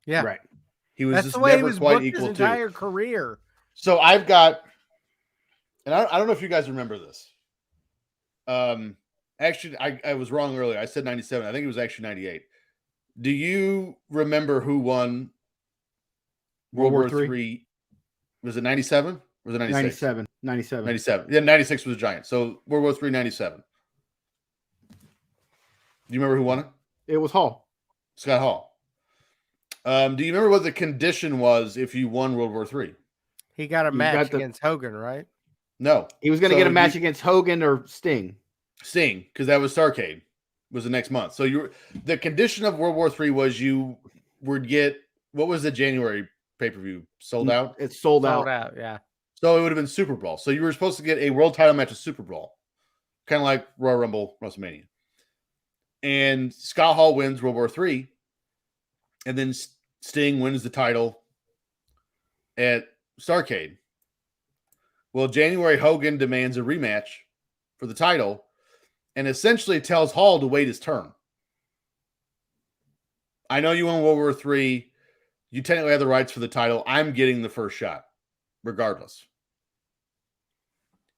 Yeah. Right. He was That's just the way never he was quite booked equal his to entire career. So I've got, and I don't know if you guys remember this. Actually, I was wrong earlier. I said 97. I think it was actually 98. Do you remember who won World War III? Was it 97? Was it 96? 97. 97. Yeah, 96 was a giant. So World War III, 97. Do you remember who won it? It was Hall. Scott Hall. Do you remember what the condition was if you won World War III? He got a match against Hogan, right? No. He was going to get a match against Hogan or Sting. Sting, because that was Starrcade, was the next month. So the condition of World War III was you would get, what was the January pay-per-view? Sold out? It's sold Sold out. out, yeah. So it would have been Super Bowl. So you were supposed to get a world title match at Super Bowl, kind of like Royal Rumble, WrestleMania. And Scott Hall wins World War III, and then Sting wins the title at Starrcade. Well, January Hogan demands a rematch for the title and essentially tells Hall to wait his turn. I know you won World War III. You technically have the rights for the title. I'm getting the first shot, regardless.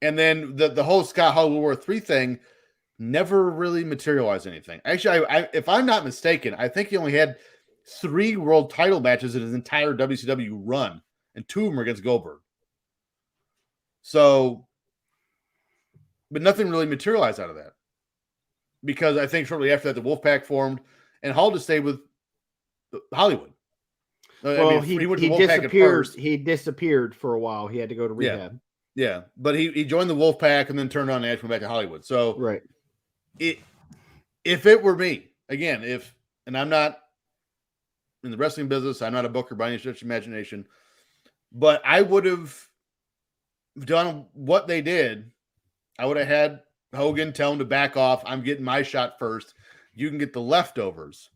And then the whole Scott Hall World War III thing never really materialized anything. Actually, if I'm not mistaken, I think he only had 3 world title matches in his entire WCW run, and 2 of them were against Goldberg. So, but nothing really materialized out of that. Because I think shortly after that, the Wolfpack formed, and Hall just stayed with Hollywood. Well, I mean, he went to Wolfpack at disappeared. first. He disappeared for a while. He had to go to rehab. Yeah, but he joined the Wolfpack and then turned on and went back to Hollywood. So, Right. If it were me, again, and I'm not in the wrestling business, I'm not a booker by any stretch of imagination, but I would have done what they did. I would have had Hogan tell him to back off. I'm getting my shot first. You can get the leftovers.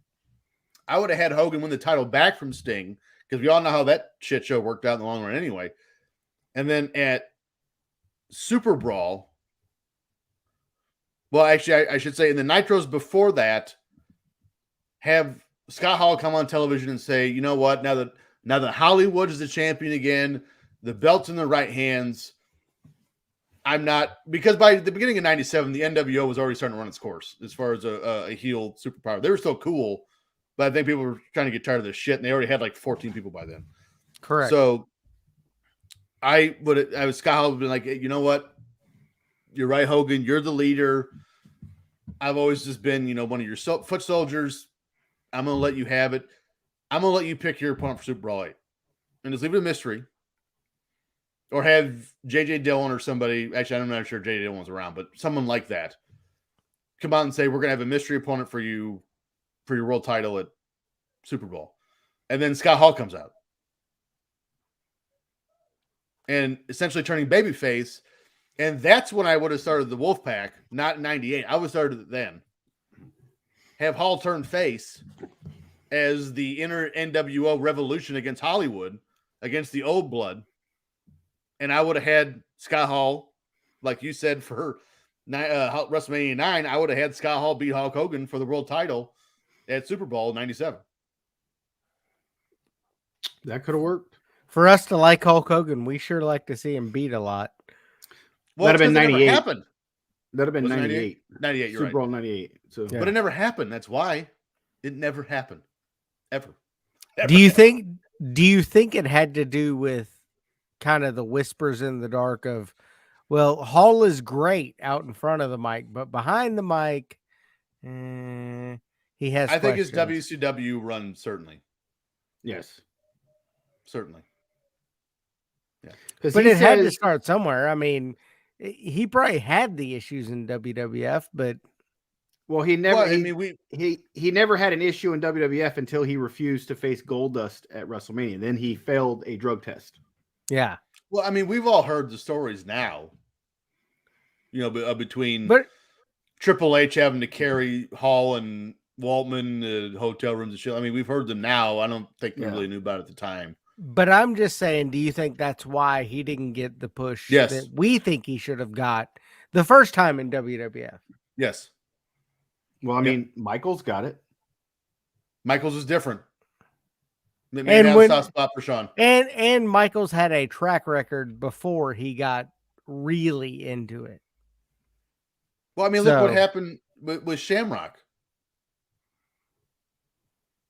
I would have had Hogan win the title back from Sting, because we all know how that shit show worked out in the long run anyway. And then at Super Brawl, well, actually, I should say in the Nitros before that, have Scott Hall come on television and say, you know what, now that Hollywood is the champion again, the belt's in the right hands, I'm not, because by the beginning of 97, the NWO was already starting to run its course as far as a heel superpower. They were still cool, but I think people were trying to get tired of this shit, and they already had like 14 people by then. Correct. So I was Scott Hall would have been like, hey, you know what? You're right, Hogan. You're the leader. I've always just been, one of your foot soldiers. I'm going to let you have it. I'm going to let you pick your opponent for Super Brawl 8. And just leave it a mystery. Or have J.J. Dillon or somebody, actually, I'm not sure J.J. Dillon was around, but someone like that come out and say, we're going to have a mystery opponent for you for your world title at Super Bowl. And then Scott Hall comes out. And essentially turning babyface. And that's when I would have started the Wolfpack, not in 98. I would have started it then. Have Hall turn face as the inner NWO revolution against Hollywood, against the old blood. And I would have had Scott Hall, like you said, for WrestleMania 9, I would have had Scott Hall beat Hulk Hogan for the world title at Super Bowl 97. That could have worked. For us to like Hulk Hogan, we sure like to see him beat a lot. Well, that'd have been 98. Happened. That'd have been 98. 98, you're Super right. Bowl 98. So, yeah. But it never happened. That's why it never happened. Ever. Do you think it had to do with kind of the whispers in the dark of, well, Hall is great out in front of the mic, but behind the mic, he has. I think his WCW run, certainly. Yes. Certainly. Yeah. But it had to start somewhere. I mean, he probably had the issues in WWF, but he never. He never had an issue in WWF until he refused to face Goldust at WrestleMania. Then he failed a drug test. Yeah. Well, I mean, we've all heard the stories now. Between Triple H having to carry Hall and Waltman hotel rooms and shit. I mean, we've heard them now. I don't think we really knew about it at the time. But I'm just saying, do you think that's why he didn't get the push that we think he should have got the first time in WWF? Yes. Well, I mean, Michaels got it. Michaels is different. And when, soft spot for Sean. And Michaels had a track record before he got really into it. Well, I mean, look what happened with Shamrock.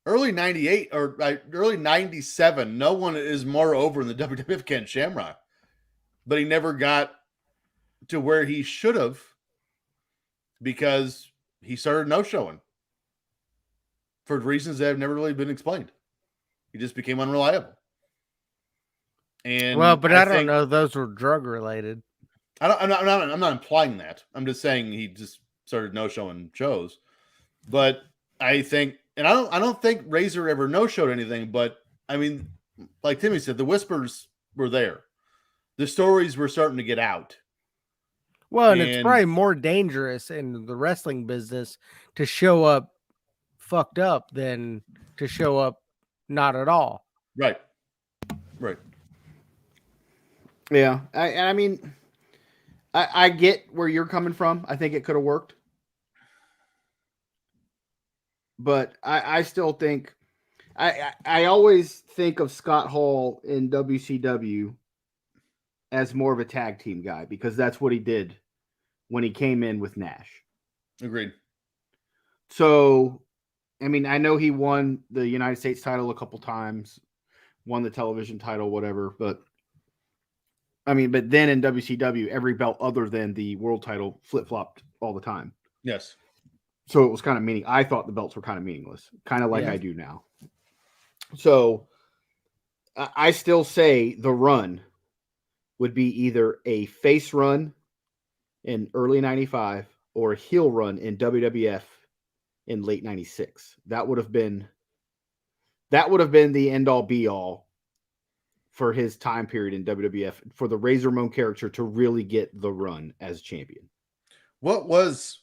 Early 98 or early 97, no one is more over in the WWF than Shamrock. But he never got to where he should have because he started no-showing for reasons that have never really been explained. He just became unreliable. And I don't know. Those were drug related. I'm not implying that. I'm just saying he just started no-showing shows. But I think, and I don't think Razor ever no-showed anything, but I mean, like Timmy said, the whispers were there. The stories were starting to get out. Well, and it's probably more dangerous in the wrestling business to show up fucked up than to show up not at all. Right. Yeah. I mean, I get where you're coming from. I think it could have worked. But I still think I always think of Scott Hall in WCW as more of a tag team guy because that's what he did when he came in with Nash. Agreed. So, I mean, I know he won the United States title a couple times, won the television title, whatever. But, I mean, but then in WCW, every belt other than the world title flip-flopped all the time. Yes. So it was kind of meaningless. I thought the belts were kind of meaningless, kind of like I do now. So I still say the run would be either a face run in early 95 or a heel run in WWF in late 96. That would have been the end all be all for his time period in WWF for the Razor Ramon character to really get the run as champion. What was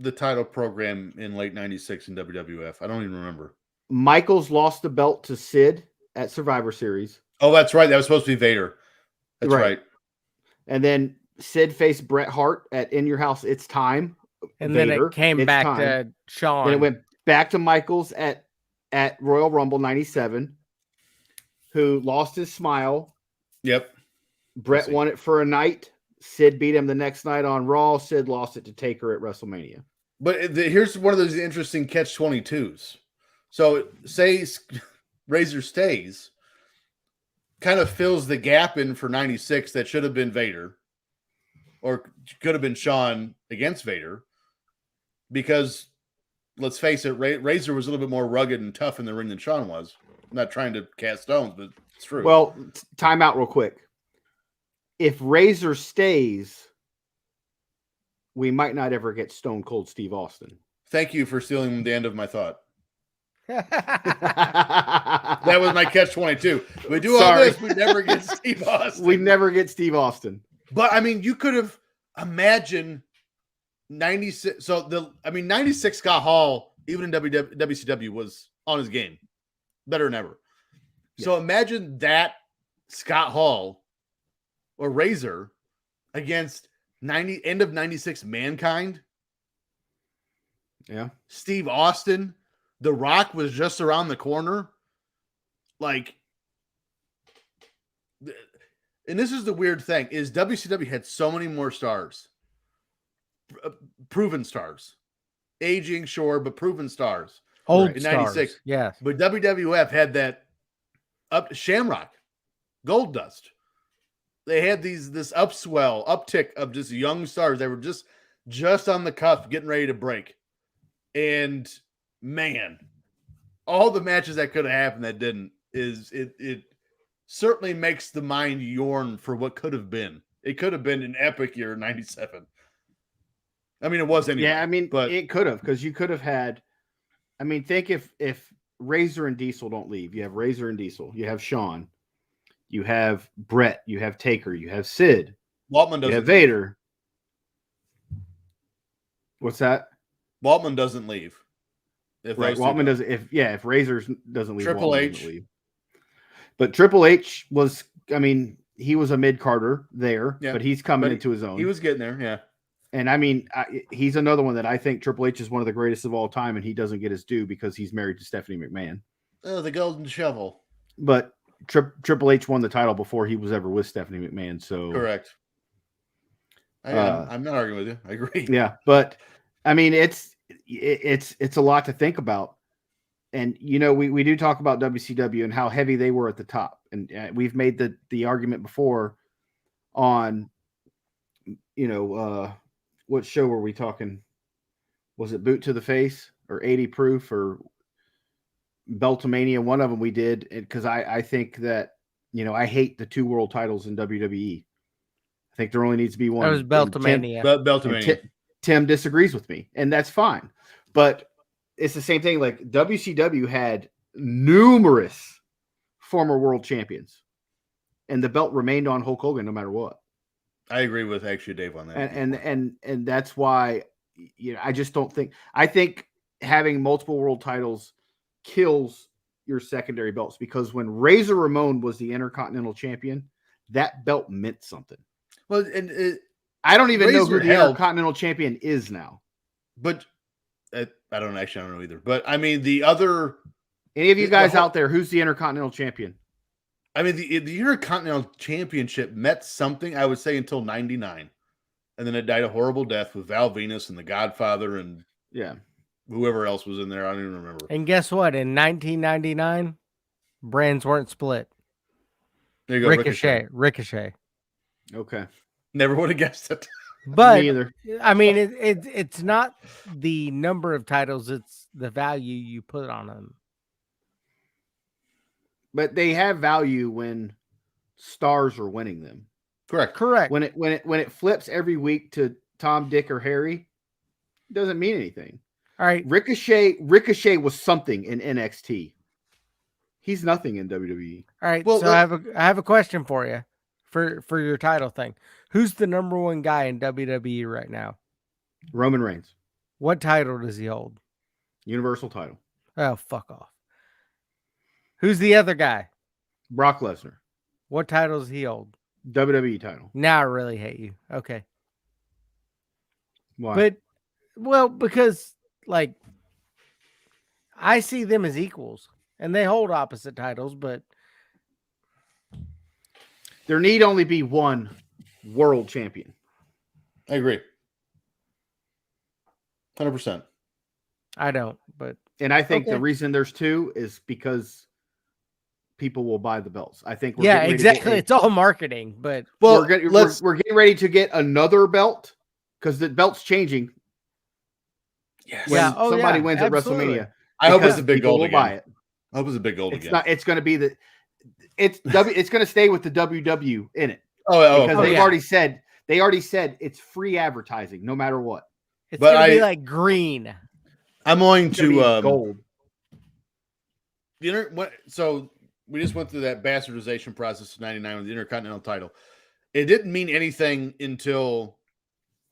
the title program in late 96 in WWF? I don't even remember. Michaels lost the belt to Sid at Survivor Series. Oh, that's right. That was supposed to be Vader. That's right. And then Sid faced Bret Hart at In Your House, It's Time. And Vader, then it came back to Shawn. Then it went back to Michaels at Royal Rumble 97, who lost his smile. Yep. Bret won it for a night. Sid beat him the next night on Raw. Sid lost it to Taker at WrestleMania. But here's one of those interesting catch-22s. So say Razor stays, kind of fills the gap in for 96 that should have been Vader or could have been Shawn against Vader because, let's face it, Razor was a little bit more rugged and tough in the ring than Shawn was. I'm not trying to cast stones, but it's true. Well, time out real quick. If Razor stays, we might not ever get Stone Cold Steve Austin. Thank you for stealing the end of my thought. That was my catch-22. We do all this, we never get Steve Austin. We never get Steve Austin. But I mean, you could have imagined 96. So 96 Scott Hall, even in WCW, was on his game, better than ever. Yeah. So imagine that Scott Hall or Razor against end of 96 Mankind. Yeah, Steve Austin. The Rock was just around the corner. Like, and this is the weird thing, is WCW had so many more stars. Proven stars. Aging, sure, but proven stars. Old in stars. 96. Yes. But WWF had that Shamrock, Gold Dust. They had this uptick of just young stars that were just on the cusp, getting ready to break. And man, all the matches that could have happened that didn't it certainly makes the mind yearn for what could have been. It could have been an epic year in 97. I mean, it was anyway. Yeah, I mean, but it could have, because you could have had, I mean, think if Razor and Diesel don't leave, you have Razor and Diesel, you have Shawn, you have Bret, you have Taker, you have Sid, Waltman doesn't you have Vader. What's that? Waltman doesn't leave. Right, Waltman doesn't. If Razor doesn't leave, Triple Waltman H doesn't leave. But Triple H was, I mean, he was a mid-carder there, but he's coming into his own. He was getting there, yeah. And I mean, he's another one that I think Triple H is one of the greatest of all time, and he doesn't get his due because he's married to Stephanie McMahon. Oh, the golden shovel. But Triple H won the title before he was ever with Stephanie McMahon. So correct. I'm not arguing with you. I agree. Yeah, but I mean, it's a lot to think about. And, you know, we do talk about WCW and how heavy they were at the top. And we've made the argument before on, you know, what show were we talking? Was it Boot to the Face or 80 Proof or Beltomania? One of them we did, because I think that, you know, I hate the 2 world titles in WWE. I think there only needs to be one. That was Beltomania. Beltomania. Tim disagrees with me, and that's fine. But it's the same thing. Like WCW had numerous former world champions, and the belt remained on Hulk Hogan no matter what. I agree with actually Dave on that. And that's why, I just don't think. I think having multiple world titles kills your secondary belts, because when Razor Ramon was the Intercontinental Champion, that belt meant something. Well, I don't even know Razor who the held- Intercontinental Champion is now. But I don't know either. But I mean, the other. Any of you guys out there, who's the Intercontinental Champion? I mean, the Intercontinental Championship meant something, I would say, until 99. And then it died a horrible death with Val Venus and the Godfather and whoever else was in there. I don't even remember. And guess what? In 1999, brands weren't split. There you go, Ricochet. Okay. Never would have guessed it. But Me either. I mean, it's not the number of titles; it's the value you put on them. But they have value when stars are winning them. Correct. When it flips every week to Tom, Dick, or Harry, it doesn't mean anything. All right. Ricochet was something in NXT. He's nothing in WWE. All right. Well, so I have a question for you for your title thing. Who's the number one guy in WWE right now? Roman Reigns. What title does he hold? Universal title. Oh, fuck off. Who's the other guy? Brock Lesnar. What title does he hold? WWE title. Now I really hate you. Okay. Why? Because like I see them as equals and they hold opposite titles, but there need only be one world champion. I agree. 100%. I don't, but and I think the reason there's two is because people will buy the belts. I think exactly. It's all marketing, but we're getting ready to get another belt because the belt's changing. Yes. When somebody wins at WrestleMania. I hope it's a big gold again. Buy it. I hope it's a big gold again. It's going to be it's going to stay with the WW in it. Because they already said it's free advertising no matter what. It's going to be like green. I'm going to gold. So we just went through that bastardization process in 99 with the Intercontinental title. It didn't mean anything until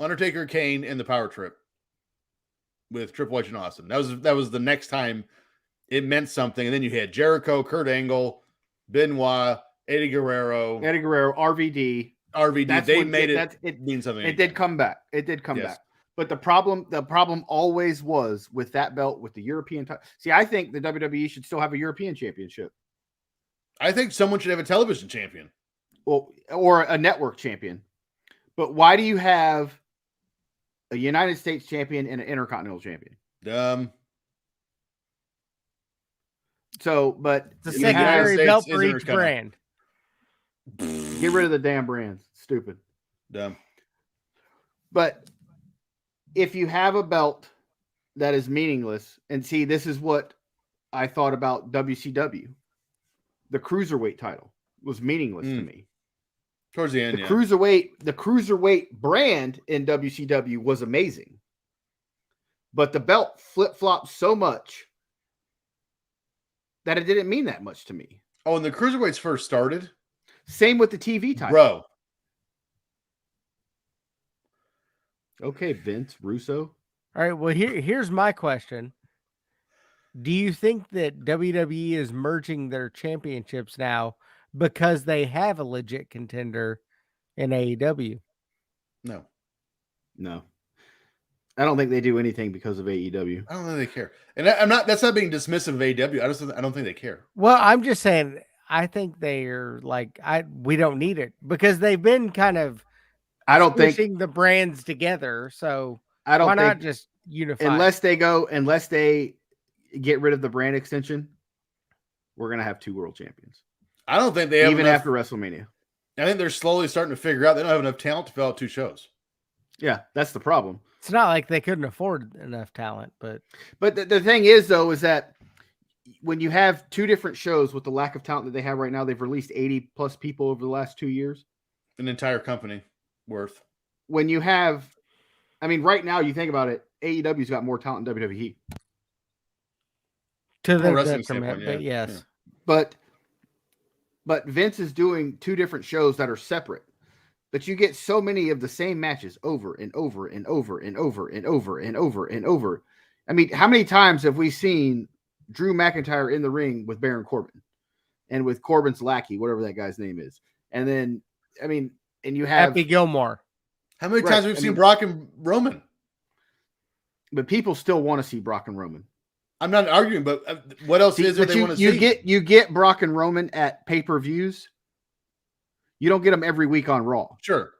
Undertaker, Kane, and the Power Trip with Triple H and Austin. That was the next time it meant something. And then you had Jericho, Kurt Angle, Benoit, Eddie Guerrero, RVD. They made it mean something. It did come back. Back. But the problem always was with that belt, with the European title. See, I think the WWE should still have a European championship. I think someone should have a television champion. Well, or a network champion. But why do you have a United States champion and an Intercontinental champion? But the secondary belt for each brand. Get rid of the damn brands. Stupid. Dumb. But if you have a belt that is meaningless, and see, this is what I thought about WCW. The cruiserweight title was meaningless to me. Towards the end, the cruiserweight brand in WCW was amazing, but the belt flip-flopped so much that it didn't mean that much to me. Oh, when the cruiserweights first started? Same with the TV title. Bro. Okay, Vince Russo. All right, well, here's my question. Do you think that WWE is merging their championships now because they have a legit contender in AEW? No. I don't think they do anything because of AEW. I don't think they care. And that's not being dismissive of AEW. I don't think they care. Well, I'm just saying, I think they're like, we don't need it because they've been kind of pushing the brands together. So why not just unify? Unless they get rid of the brand extension, we're going to have two world champions. I don't think they have even after WrestleMania. I think they're slowly starting to figure out they don't have enough talent to fill out two shows. Yeah, that's the problem. It's not like they couldn't afford enough talent, but the thing is, though, is that when you have two different shows with the lack of talent that they have right now, they've released 80 plus people over the last 2 years. An entire company worth. When you have, I mean, right now, you think about it, AEW's got more talent than WWE. To the wrestling detriment, standpoint, but yeah. yes. But Vince is doing two different shows that are separate. But you get so many of the same matches over and over and over and over and over and over and over. I mean, how many times have we seen Drew McIntyre in the ring with Baron Corbin and with Corbin's lackey, whatever that guy's name is? And then, I mean, and you have Happy Gilmore. How many times have we seen Brock and Roman? But people still want to see Brock and Roman. I'm not arguing, but what else is there they want to see? You get Brock and Roman at pay-per-views. You don't get them every week on Raw. Sure.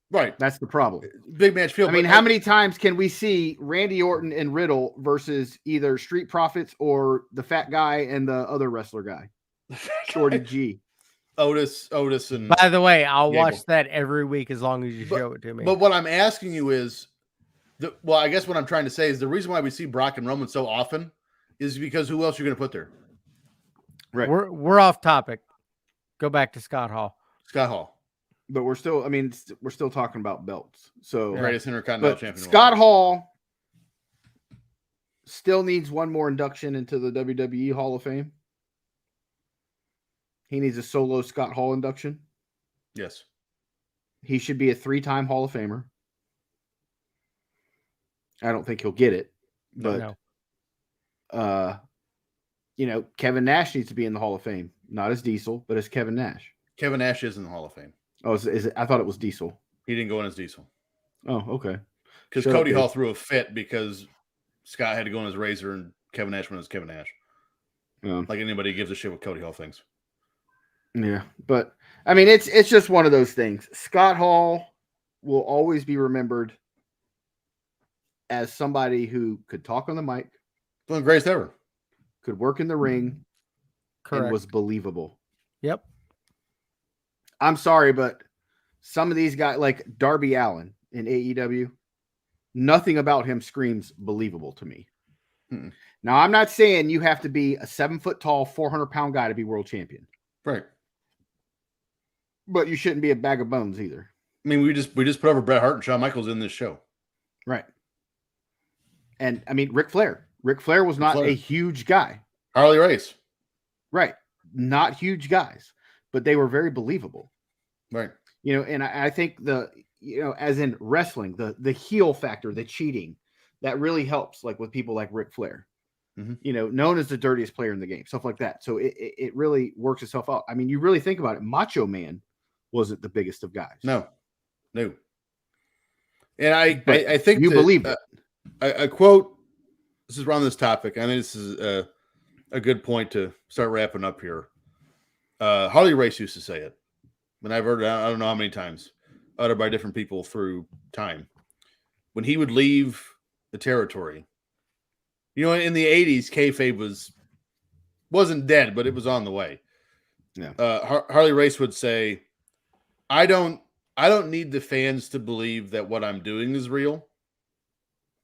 Right. That's the problem. Big match feel. I mean, how many times can we see Randy Orton and Riddle versus either Street Profits or the fat guy and the other wrestler guy? Shorty G. Otis and... By the way, I'll watch that every week as long as you show it to me. But what I'm asking you is, well, I guess what I'm trying to say is the reason why we see Brock and Roman so often is because who else are you going to put there? Right. We're off topic. Go back to Scott Hall. Scott Hall. But we're still talking about belts. So greatest Intercontinental champion. Scott Hall still needs one more induction into the WWE Hall of Fame. He needs a solo Scott Hall induction. Yes. He should be a 3-time Hall of Famer. I don't think he'll get it, but Kevin Nash needs to be in the Hall of Fame, not as Diesel, but as Kevin Nash. Kevin Nash is in the Hall of Fame. Oh, is it? I thought it was Diesel. He didn't go in as Diesel. Oh, okay. Because Cody Hall threw a fit because Scott had to go in as Razor and Kevin Nash went as Kevin Nash. Like anybody gives a shit what Cody Hall thinks. Yeah, but I mean, it's just one of those things. Scott Hall will always be remembered as somebody who could talk on the mic, one of the greatest ever, could work in the ring, correct, and was believable. Yep. I'm sorry, but some of these guys, like Darby Allin in AEW, nothing about him screams believable to me. Mm-mm. Now, I'm not saying you have to be a 7-foot tall, 400-pound guy to be world champion. Right. But you shouldn't be a bag of bones either. I mean, we just put over Bret Hart and Shawn Michaels in this show. Right. And I mean, Ric Flair. Ric Flair was not a huge guy. Harley Race. Right. Not huge guys, but they were very believable. Right. And I think as in wrestling, the heel factor, the cheating, that really helps, like with people like Ric Flair, known as the dirtiest player in the game, stuff like that. So it really works itself out. I mean, you really think about it. Macho Man wasn't the biggest of guys. No. And I think you believe it. A quote, this is around this topic. I think this is a good point to start wrapping up here. Harley Race used to say it, and I've heard it, I don't know how many times, uttered by different people through time. When he would leave the territory, in the 80s, kayfabe wasn't dead, but it was on the way. Yeah. Harley Race would say, I don't need the fans to believe that what I'm doing is real.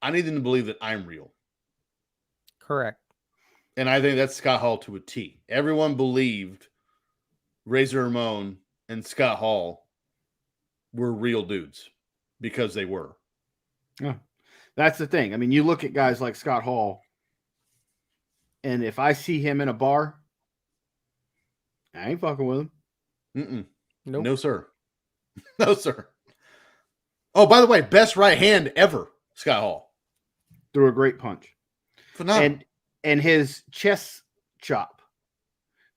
I need them to believe that I'm real. Correct. And I think that's Scott Hall to a T. Everyone believed Razor Ramon and Scott Hall were real dudes because they were. Yeah. That's the thing. I mean, you look at guys like Scott Hall, and if I see him in a bar, I ain't fucking with him. Mm-mm. Nope. No, sir. No, sir. Oh, by the way, best right hand ever, Scott Hall. Threw a great punch. Phenomenal. And his chest chop,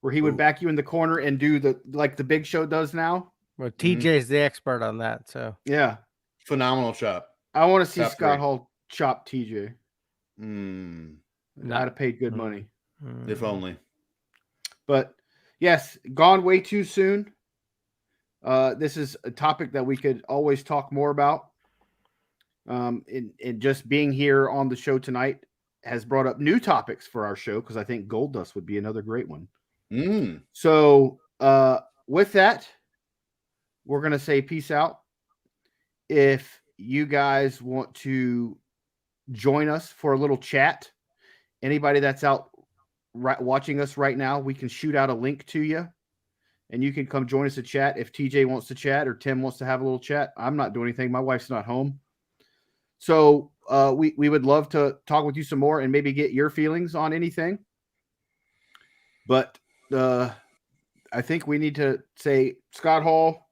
where he would back you in the corner and do like the Big Show does now. Well, TJ's the expert on that, so yeah. Phenomenal chop. I want to see Scott Hall chop TJ. Mm. I'd have paid good money. If only. But yes, gone way too soon. This is a topic that we could always talk more about. And just being here on the show tonight has brought up new topics for our show, because I think Gold Dust would be another great one. So with that, we're going to say peace out. If you guys want to join us for a little chat, anybody that's out watching us right now, we can shoot out a link to you, and you can come join us to chat. If TJ wants to chat or Tim wants to have a little chat, I'm not doing anything. My wife's not home. So we would love to talk with you some more and maybe get your feelings on anything. But I think we need to say, Scott Hall,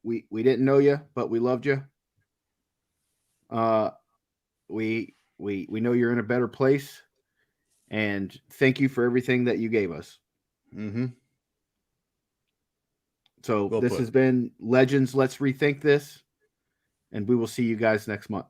we didn't know you, but we loved you. We know you're in a better place, and thank you for everything that you gave us. Mm-hmm. So this has been Legends. Let's rethink this, and we will see you guys next month.